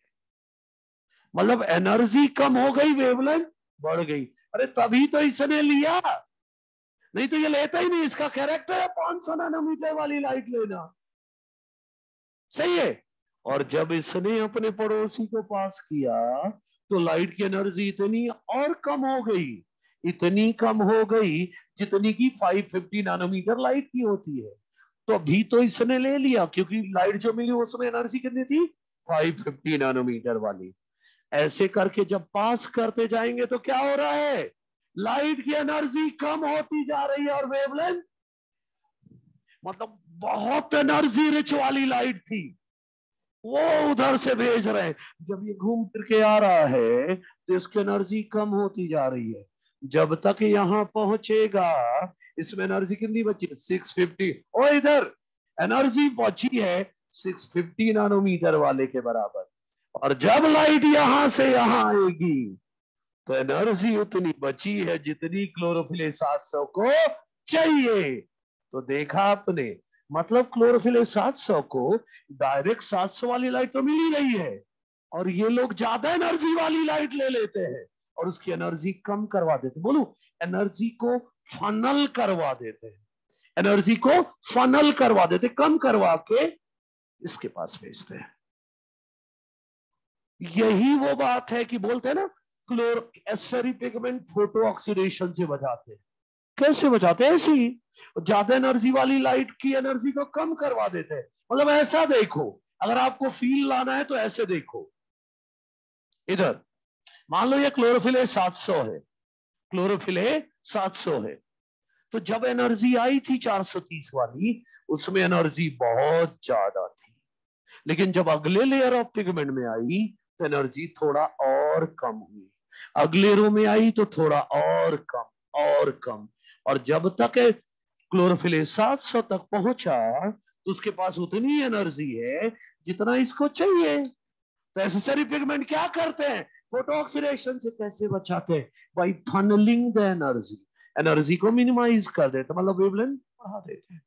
मतलब एनर्जी कम हो गई, वेवलेंथ बढ़ गई। अरे तभी तो इसने लिया, नहीं तो ये लेता ही नहीं। इसका कैरेक्टर है 500 नैनोमीटर वाली लाइट लेना, सही है। और जब इसने अपने पड़ोसी को पास किया तो लाइट की एनर्जी इतनी और कम हो गई, इतनी कम हो गई जितनी की 550 नैनोमीटर लाइट की होती है। तो अभी तो इसने ले लिया, क्योंकि लाइट जो मिली उसमें एनर्जी कितनी थी? 550 नैनोमीटर वाली। ऐसे करके जब पास करते जाएंगे तो क्या हो रहा है? लाइट की एनर्जी कम होती जा रही है और वेवलेंथ, मतलब बहुत एनर्जी रिच वाली लाइट थी वो उधर से भेज रहे हैं। जब ये घूम फिर के आ रहा है तो इसकी एनर्जी कम होती जा रही है। जब तक यहां पहुंचेगा इसमें एनर्जी कितनी बची? 650। और इधर एनर्जी बची है 650 नैनोमीटर वाले के बराबर। और जब लाइट यहां से यहां आएगी तो एनर्जी उतनी बची है जितनी क्लोरोफिल 700 को चाहिए। तो देखा आपने, मतलब क्लोरोफिल 700 को डायरेक्ट 700 वाली लाइट तो मिल ही रही है, और ये लोग ज्यादा एनर्जी वाली लाइट ले लेते हैं और उसकी एनर्जी कम करवा देते, बोलू एनर्जी को फनल करवा देते हैं, एनर्जी को फनल करवा देते, कम करवा के इसके पास भेजते हैं। यही वो बात है कि बोलते हैं ना, एसरी पिगमेंट फोटो ऑक्सीडेशन से बचाते हैं। कैसे बचाते हैं? ऐसे ही, ज्यादा एनर्जी वाली लाइट की एनर्जी को कम करवा देते हैं। मतलब ऐसा देखो, अगर आपको फील लाना है तो ऐसे देखो, इधर मान लो ये क्लोरोफिल 700 है, क्लोरोफिल 700 है। तो जब एनर्जी आई थी 430 वाली, उसमें एनर्जी बहुत ज्यादा थी। लेकिन जब अगले लेयर ऑफ पिगमेंट में आई तो एनर्जी थोड़ा और कम हुई, अगले रो में आई तो थोड़ा और कम और कम। और जब तक क्लोरोफिल 700 तक पहुंचा तो उसके पास उतनी एनर्जी है जितना इसको चाहिए। नेसेसरी पिगमेंट क्या करते हैं? फोटो ऑक्सीडेशन से कैसे बचाते हैं? By funnelling the energy, energy को मिनिमाइज कर देते, मतलब वेवलेंथ बढ़ा देते हैं।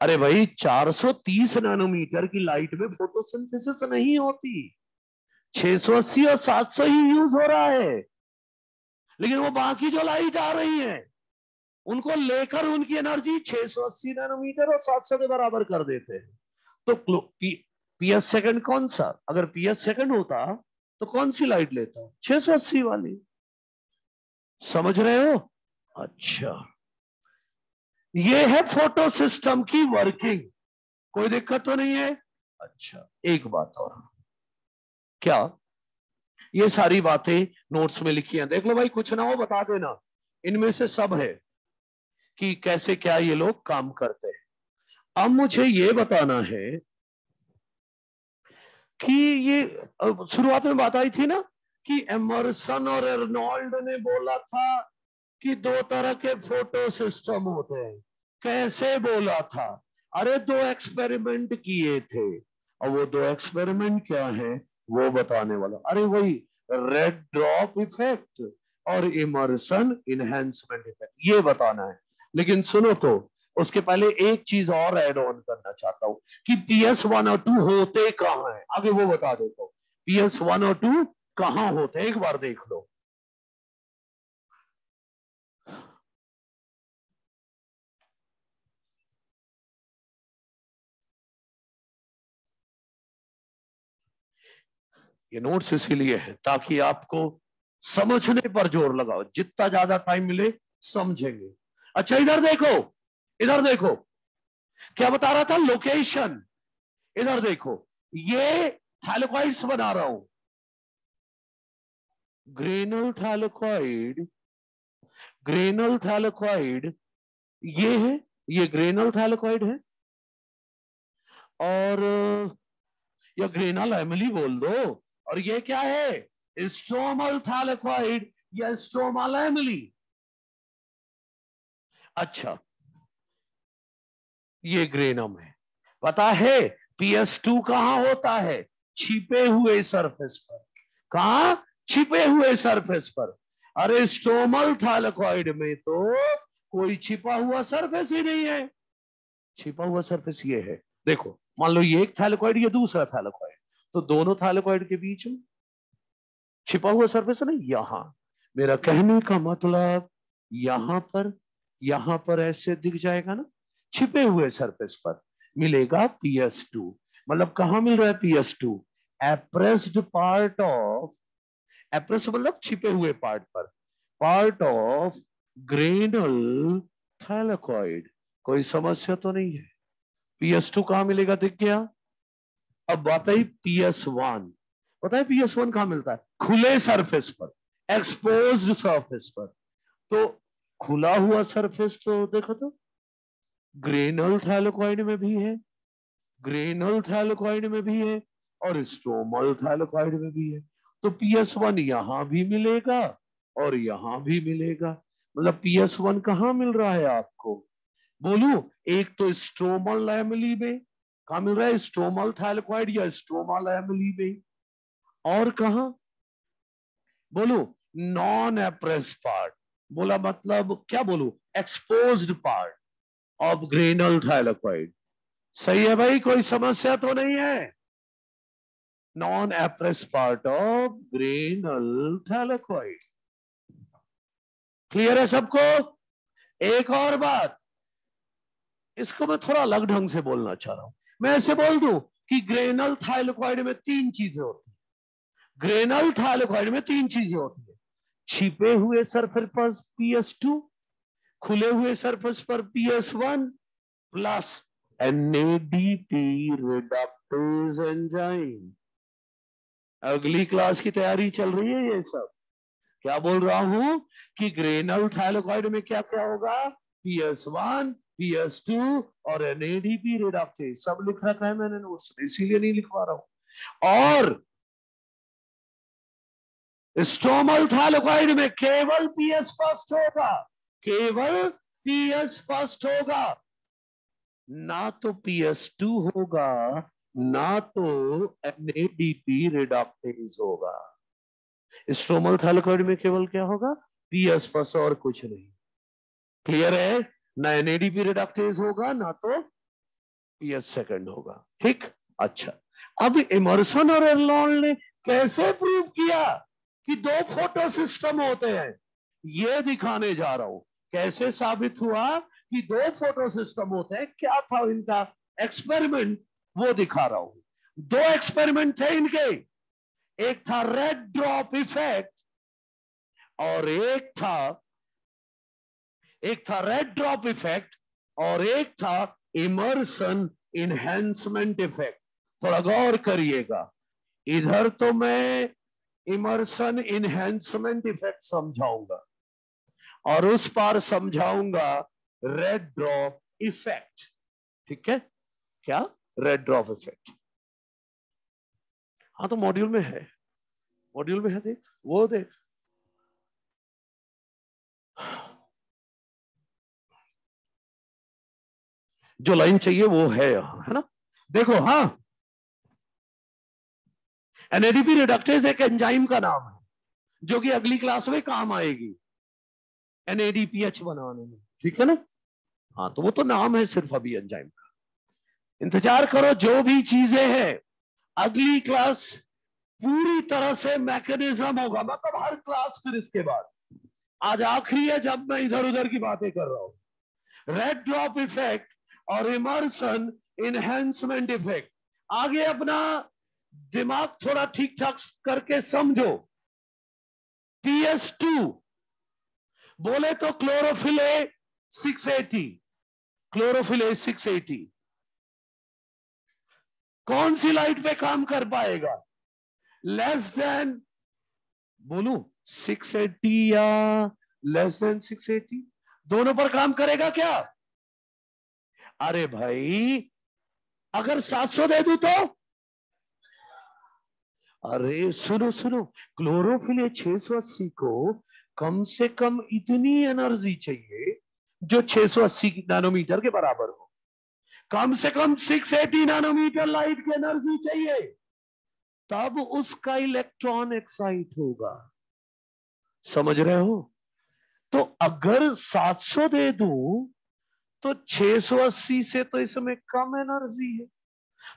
अरे भाई 430 नैनोमीटर की लाइट में फोटोसिंथेसिस नहीं होती, 680 और 700 ही यूज हो रहा है। लेकिन वो बाकी जो लाइट आ रही है उनको लेकर उनकी एनर्जी 680 नैनोमीटर और 700 के बराबर कर देते हैं। तो पीएस सेकंड कौन सा? अगर पीएस सेकंड होता तो कौन सी लाइट लेता? 680 वाली। समझ रहे हो? अच्छा, ये है फोटो सिस्टम की वर्किंग। कोई दिक्कत तो नहीं है? अच्छा, एक बात और, क्या ये सारी बातें नोट्स में लिखी हैं? देख लो भाई, कुछ ना हो बता देना। इनमें से सब है कि कैसे क्या ये लोग काम करते हैं। अब मुझे ये बताना है कि ये शुरुआत में बात आई थी ना कि एमर्सन और अर्नोल्ड ने बोला था कि दो तरह के फोटो सिस्टम होते हैं। कैसे बोला था? अरे दो एक्सपेरिमेंट किए थे, और वो दो एक्सपेरिमेंट क्या है वो बताने वाला। अरे वही रेड ड्रॉप इफेक्ट और इमर्सन इनहेंसमेंट इफेक्ट, ये बताना है। लेकिन सुनो, तो उसके पहले एक चीज और ऐड ऑन करना चाहता हूं कि PS1 और 2 होते कहां हैं, आगे वो बता देता हूं। PS1 और 2 कहां होते हैं, एक बार देख लो। ये नोट्स इसीलिए है ताकि आपको समझने पर जोर लगाओ, जितना ज्यादा टाइम मिले समझेंगे। अच्छा इधर देखो, इधर देखो, क्या बता रहा था? लोकेशन। इधर देखो, ये थैलेकॉइड्स बना रहा हूं, ग्रेनल थैलेकॉइड, ग्रेनल थैलेकॉइड ये है, ये ग्रेनल थैलेकॉइड है। और या ग्रेनल एमिली बोल दो। और ये क्या है? स्ट्रोमल थैलेकॉइड या स्ट्रोमल एमिली। अच्छा, ये ग्रेनम है। पता है PS2 कहां होता है? छिपे हुए सरफेस पर। कहा? छिपे हुए सरफेस पर। अरे स्ट्रोमल थैलेकॉइड में तो कोई छिपा हुआ सरफेस ही नहीं है। छिपा हुआ सरफेस ये है, देखो, मान लो ये एक थैलेकॉइड, ये दूसरा थैलेकॉइड, तो दोनों थैलेकॉइड के बीच में छिपा हुआ सरफेस नहीं। यहां, मेरा कहने का मतलब यहां पर ऐसे दिख जाएगा ना, छिपे हुए सरफेस पर मिलेगा PS2। मतलब कहां मिल रहा है PS2? एप्रेस्ड पार्ट ऑफ, एप्रेस मतलब छिपे हुए पार्ट पर, पार्ट ऑफ ग्रेनल थैलेकॉइड। कोई समस्या तो नहीं है? PS2 कहां मिलेगा, दिख गया। अब बात आई PS1। पता है PS1 कहां मिलता है? खुले सरफेस पर, एक्सपोज्ड सरफेस पर। तो खुला हुआ सरफेस तो देखो तो ग्रेनल थैलेकॉइड में भी है, ग्रेनल थैलेकॉइड में भी है, और स्ट्रोमल थैलेकॉइड में भी है। तो PS1 यहां भी मिलेगा और यहां भी मिलेगा। मतलब PS1 कहां मिल रहा है आपको? बोलू, एक तो स्ट्रोमल एमिली में, कहा मिल रहा है? स्ट्रोमल थैलेकॉइड या स्ट्रोमल एमिली में। और कहा? बोलू, नॉन एप्रेस पार्ट, बोला मतलब क्या बोलू? Exposed part of granal thylakoid. सही है भाई, कोई समस्या तो नहीं है? Non appressed part of granal thylakoid. Clear है सबको? एक और बात, इसको मैं थोड़ा अलग ढंग से बोलना चाह रहा हूं। मैं ऐसे बोल दूं कि ग्रेनल थैलेकॉइड में तीन चीजें होती है। ग्रेनल थैलेकॉइड में तीन चीजें होती है। छिपे हुए सरफेस पर PS2, खुले हुए सरफेस पर PS1, plus NADP reductase enzyme. अगली क्लास की तैयारी चल रही है ये सब। क्या बोल रहा हूं कि ग्रेनल थैलेकॉइड में क्या क्या होगा? PS1, PS2 और NADP रिडक्टेज, सब लिख रखा है मैंने नोट्स में, इसीलिए नहीं लिखवा रहा हूं। और स्ट्रोमल थैलेकॉइड में केवल PS फर्स्ट होगा, केवल PS फर्स्ट होगा, ना तो PS2 होगा ना तो NADP रिडक्टेज होगा, स्ट्रोमल थाइलेकॉइड में केवल क्या होगा, PS बस और कुछ नहीं। क्लियर है? ना NADP रिडक्टेज होगा ना तो PS सेकंड होगा। ठीक, अच्छा। अब इमर्सन और एर्नोल्ड ने कैसे प्रूव किया कि दो फोटो सिस्टम होते हैं, ये दिखाने जा रहा हूं। कैसे साबित हुआ कि दो फोटो सिस्टम होते हैं, क्या था इनका एक्सपेरिमेंट, वो दिखा रहा हूं। दो एक्सपेरिमेंट थे इनके, एक था रेड ड्रॉप इफेक्ट और एक था रेड ड्रॉप इफेक्ट और एक था इमर्सन इनहेंसमेंट इफेक्ट। थोड़ा गौर करिएगा, इधर तो मैं इमर्सन इनहेंसमेंट इफेक्ट समझाऊंगा और उस पार समझाऊंगा रेड ड्रॉप इफेक्ट। ठीक है, क्या रेड ड्रॉप इफेक्ट? हाँ तो मॉड्यूल में है, मॉड्यूल में है, देख वो देख। जो लाइन चाहिए वो है यहां, है ना? देखो, हाँ, NADP रिडक्टेज एक एंजाइम का नाम है जो कि अगली क्लास में काम आएगी NADPH बनाने में, ठीक है ना? हाँ तो वो तो नाम है सिर्फ अभी एंजाइम का। इंतजार करो, जो भी चीजें हैं अगली क्लास पूरी तरह से मैकेनिज्म होगा, मतलब हर क्लास फिर इसके बाद। आज आखिरी है जब मैं इधर उधर की बातें कर रहा हूं। रेड ड्रॉप इफेक्ट और इमर्सन इनहेंसमेंट इफेक्ट। आगे अपना दिमाग थोड़ा ठीक ठाक करके समझो। PS2 बोले तो क्लोरोफिल ए 680, क्लोरोफिल ए 680 कौन सी लाइट पे काम कर पाएगा? लेस देन, बोलू 680 या लेस देन 680, दोनों पर काम करेगा क्या? अरे भाई, अगर 700 दे दूं तो? अरे सुनो सुनो, क्लोरोफिल 680 को कम से कम इतनी एनर्जी चाहिए जो 680 नैनोमीटर के बराबर हो। कम से कम 680 नैनोमीटर लाइट की एनर्जी चाहिए, तब उसका इलेक्ट्रॉन एक्साइट होगा। समझ रहे हो? तो अगर 700 दे दूं तो 680 से तो इसमें कम एनर्जी है,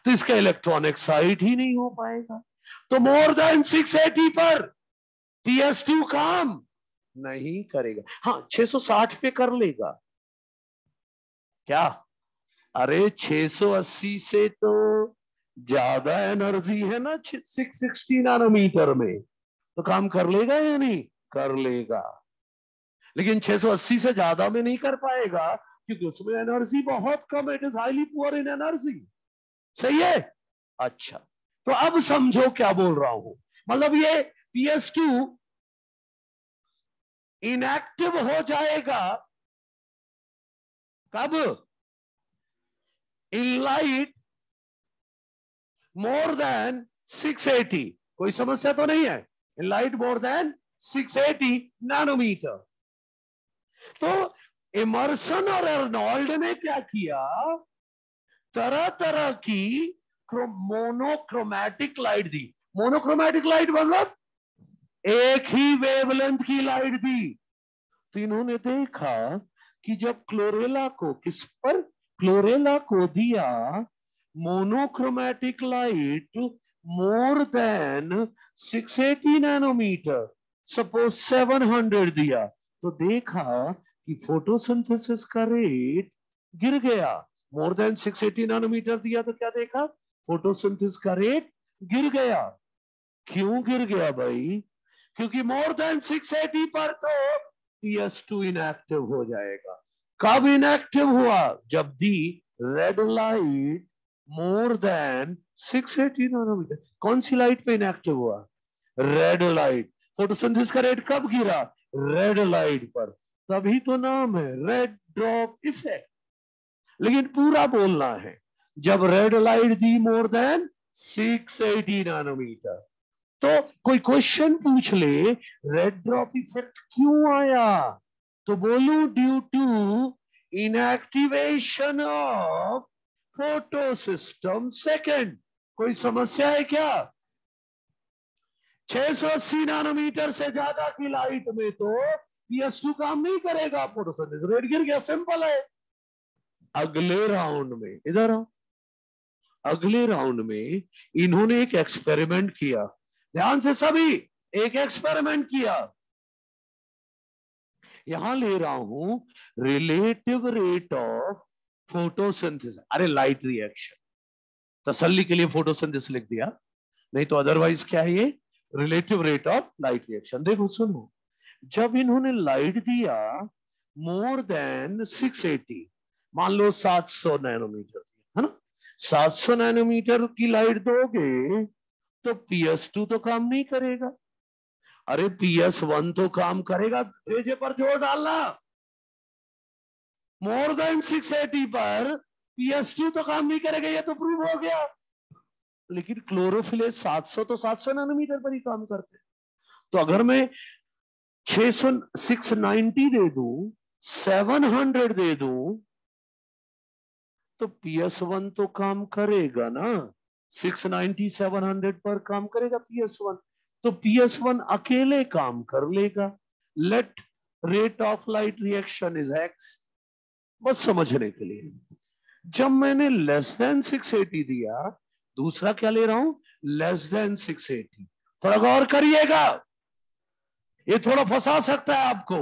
तो इसका इलेक्ट्रॉन एक्साइट ही नहीं हो पाएगा। तो मोर देन 680 पर PS2 काम नहीं करेगा। हाँ 660 पे कर लेगा क्या? अरे 680 से तो ज्यादा एनर्जी है ना 660 नैनोमीटर में, तो काम कर लेगा या नहीं कर लेगा? लेकिन 680 से ज्यादा में नहीं कर पाएगा क्योंकि उसमें एनर्जी बहुत कम है, it is highly poor in energy. सही है? अच्छा, तो अब समझो क्या बोल रहा हूं। मतलब ये PS2 इनएक्टिव हो जाएगा कब? In light more than 680। कोई समस्या तो नहीं है? In light more than 680 nanometre. तो इमर्सन और अर्नोल्ड ने क्या किया, तरह तरह की मोनोक्रोमैटिक लाइट दी। मोनोक्रोमैटिक लाइट मतलब एक ही वेवलेंथ की लाइट दी। तो इन्होंने देखा कि जब क्लोरेला को, किस पर, क्लोरेला को दिया monochromatic light more than 680 nanometre, suppose 700 दिया, तो देखा कि फोटोसिंथेसिस का रेट गिर गया। मोर देन 680 नैनोमीटर दिया तो क्या देखा? फोटोसिंथेसिस का रेट गिर गया। क्यों गिर गया भाई? क्योंकि मोर देन 680 पर तो PS2 इनएक्टिव हो जाएगा। कब इनएक्टिव हुआ? जब the red light more than 680 nanometre. कौन सी लाइट पे इनएक्टिव हुआ? Red light. फोटोसिंथेसिस का रेट कब गिरा? रेड लाइट पर। तभी तो नाम है रेड ड्रॉप इफेक्ट। लेकिन पूरा बोलना है, जब रेड लाइट दी मोर देन 680 नैनोमीटर, तो कोई क्वेश्चन पूछ ले रेड ड्रॉप इफेक्ट क्यों आया, तो बोलू due to inactivation of photosystem second. कोई समस्या है क्या? 680 नैनोमीटर से ज्यादा की लाइट में तो PS2 काम नहीं करेगा, फोटोसिंथेसिस रेट गिर गया, सिंपल है। अगले राउंड में, इधर आओ, अगले राउंड में इन्होंने एक एक्सपेरिमेंट किया, ध्यान से सभी, एक एक्सपेरिमेंट किया। यहां ले रहा हूं रिलेटिव रेट ऑफ फोटोसिंथेसिस, अरे लाइट रिएक्शन, तसल्ली के लिए फोटोसिंथेसिस लिख दिया, नहीं तो अदरवाइज क्या है ये, relative rate of light reaction. देखो सुनो, जब इन्होंने लाइट दिया मोर देन 680, मान लो 700 नैनोमीटर, है ना, 700 नैनोमीटर की लाइट दोगे तो PS2 तो काम नहीं करेगा। अरे PS1 तो काम करेगा, भेजे पर जोर डालना, मोर देन 680 पर PS2 तो काम नहीं करेगा, ये तो प्रूव हो गया। लेकिन क्लोरोफिलेज 700 तो 700 नैनोमीटर पर ही काम करते हैं। तो अगर मैं 690 दे दूं, 700 दे दूं, तो PS1 तो काम करेगा ना, 690 700 पर काम करेगा PS1, तो PS1 अकेले काम कर लेगा। Let rate of light reaction is x, बस समझने के लिए। जब मैंने लेस देन 680 दिया, दूसरा क्या ले रहा हूं, लेस देन 680, थोड़ा गौर करिएगा, ये थोड़ा फंसा सकता है आपको।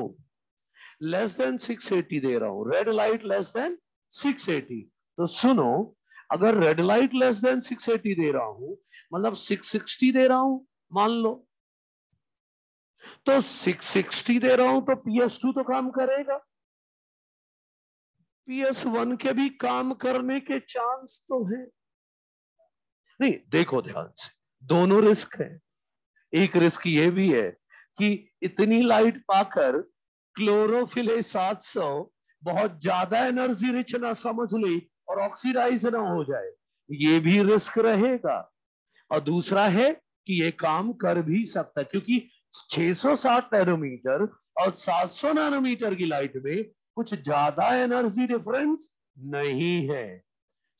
लेस देन 680 दे रहा हूं, रेड लाइट लेस देन 680, तो सुनो, अगर रेड लाइट लेस देन 680 दे रहा हूं, मतलब 660 दे रहा हूं मान लो, तो 660 दे रहा हूं तो PS2 तो काम करेगा, PS1 के भी काम करने के चांस तो है नहीं। देखो ध्यान से, दोनों रिस्क है। एक रिस्क ये भी है कि इतनी लाइट पाकर क्लोरोफिल 700 बहुत ज्यादा एनर्जी रिच ना समझ ली और ऑक्सीडाइज ना हो जाए, ये भी रिस्क रहेगा। और दूसरा है कि ये काम कर भी सकता है, क्योंकि 660 नैनोमीटर और 700 नैनोमीटर की लाइट में कुछ ज्यादा एनर्जी डिफरेंस नहीं है।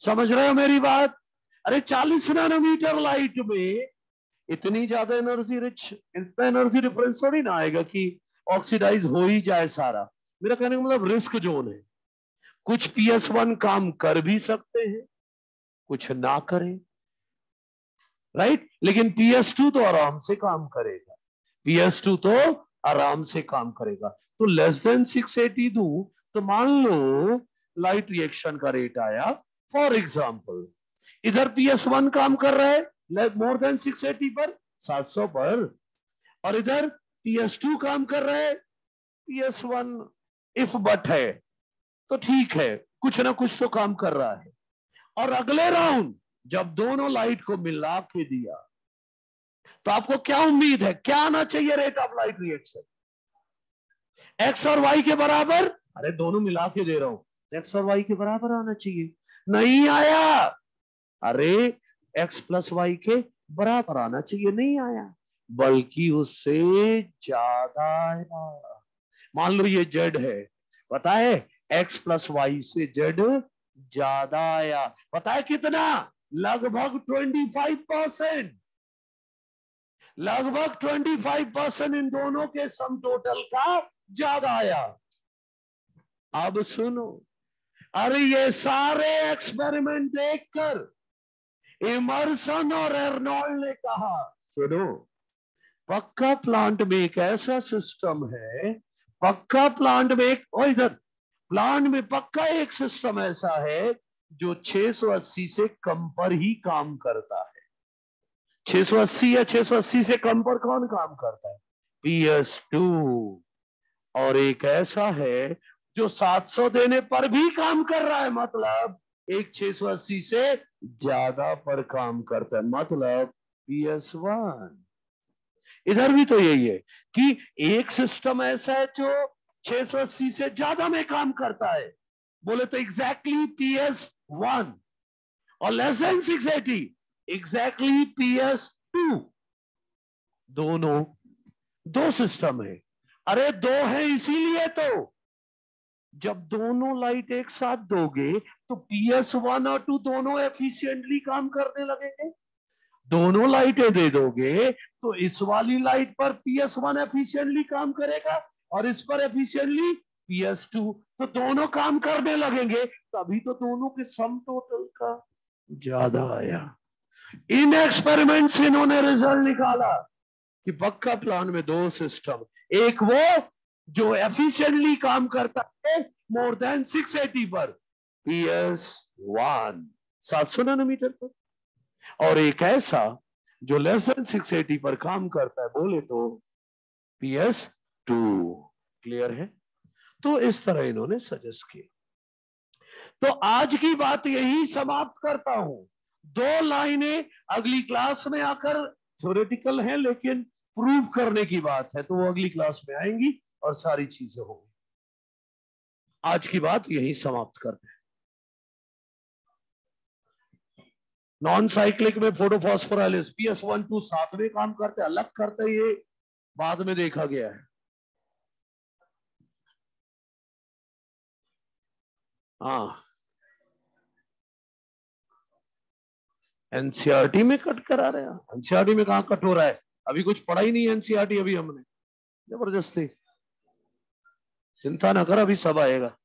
समझ रहे हो मेरी बात? अरे 40 नैनोमीटर लाइट में इतनी ज्यादा एनर्जी रिच, इतना एनर्जी डिफरेंस थोड़ी ना आएगा कि ऑक्सीडाइज हो ही जाए सारा। मेरा कहने का मतलब रिस्क जोन है, कुछ PS1 काम कर भी सकते हैं, कुछ ना करें, राइट। लेकिन PS2 तो आराम से काम करेगा, PS2 तो आराम से काम करेगा। तो लेस देन 680 दूं तो मान लो लाइट रिएक्शन का रेट आया, फॉर एग्जाम्पल इधर PS1 काम कर रहा है मोर देन 680 पर, 700 पर, और इधर PS2 काम कर रहा है, PS1 इफ बट है तो ठीक है, कुछ ना कुछ तो काम कर रहा है। और अगले राउंड जब दोनों लाइट को मिला के दिया, तो आपको क्या उम्मीद है, क्या आना चाहिए rate of light reaction? X और वाई के बराबर, अरे दोनों मिला के दे रहा हूं, एक्स और वाई के बराबर आना चाहिए, नहीं आया। अरे एक्स प्लस वाई के बराबर आना चाहिए, नहीं आया, बल्कि उससे ज्यादा आया। मान लो ये जेड है, पता है एक्स प्लस वाई से जेड ज्यादा आया, पता है कितना, लगभग 25%, लगभग 25% इन दोनों के सम टोटल का ज्यादा आया। अब सुनो, अरे ये सारे एक्सपेरिमेंट देखकर इमर्सन और एर्नोल्ड ने कहा, सुनो, पक्का प्लांट में एक ऐसा सिस्टम है, पक्का प्लांट में एक, और इधर प्लांट में पक्का एक सिस्टम ऐसा है जो 680 से कम पर ही काम करता है। 680 या 680 से कम पर कौन काम करता है? PS2। और एक ऐसा है जो 700 देने पर भी काम कर रहा है, मतलब एक 680 से ज्यादा पर काम करता है, मतलब PS1। इधर भी तो यही है कि एक सिस्टम ऐसा है जो 680 से ज्यादा में काम करता है, बोले तो एग्जैक्टली PS1, और लेस देन 680 एग्जैक्टली PS2। दोनों, दो सिस्टम है, अरे दो है, इसीलिए तो जब दोनों लाइट एक साथ दोगे तो PS1 और 2 दोनों एफिशिएंटली काम करने लगेंगे। दोनों लाइटें दे दोगे तो इस वाली लाइट पर PS1 एफिशिएंटली काम करेगा और इस पर एफिशिएंटली PS2, तो दोनों काम करने लगेंगे, तभी तो दोनों के सम टोटल का ज्यादा आया। इन एक्सपेरिमेंट से इन्होंने रिजल्ट निकाला कि पक्का प्लान में दो सिस्टम, एक वो जो एफिशिएंटली काम करता है मोर देन 680 पर, PS1 700 नैनोमीटर पर, और एक ऐसा जो लेस देन 680 पर काम करता है, बोले तो PS2। क्लियर है? तो इस तरह इन्होंने सजेस्ट किया। तो आज की बात यही समाप्त करता हूं। दो लाइनें अगली क्लास में आकर थ्योरेटिकल हैं, लेकिन प्रूव करने की बात है, तो वो अगली क्लास में आएंगी और सारी चीजें होंगी। आज की बात यही समाप्त करते हैं। नॉन साइक्लिक में फोटोफॉस्फोराइलिस PS1-2 साथ में काम करते, अलग करते, ये बाद में देखा गया है। हाँ, एनसीईआरटी में कट करा रहे हैं। एनसीईआरटी में कहां कट हो रहा है? अभी कुछ पढ़ा ही नहीं एनसीईआरटी अभी हमने, जबरदस्ती। चिंता ना कर, अभी सब आएगा।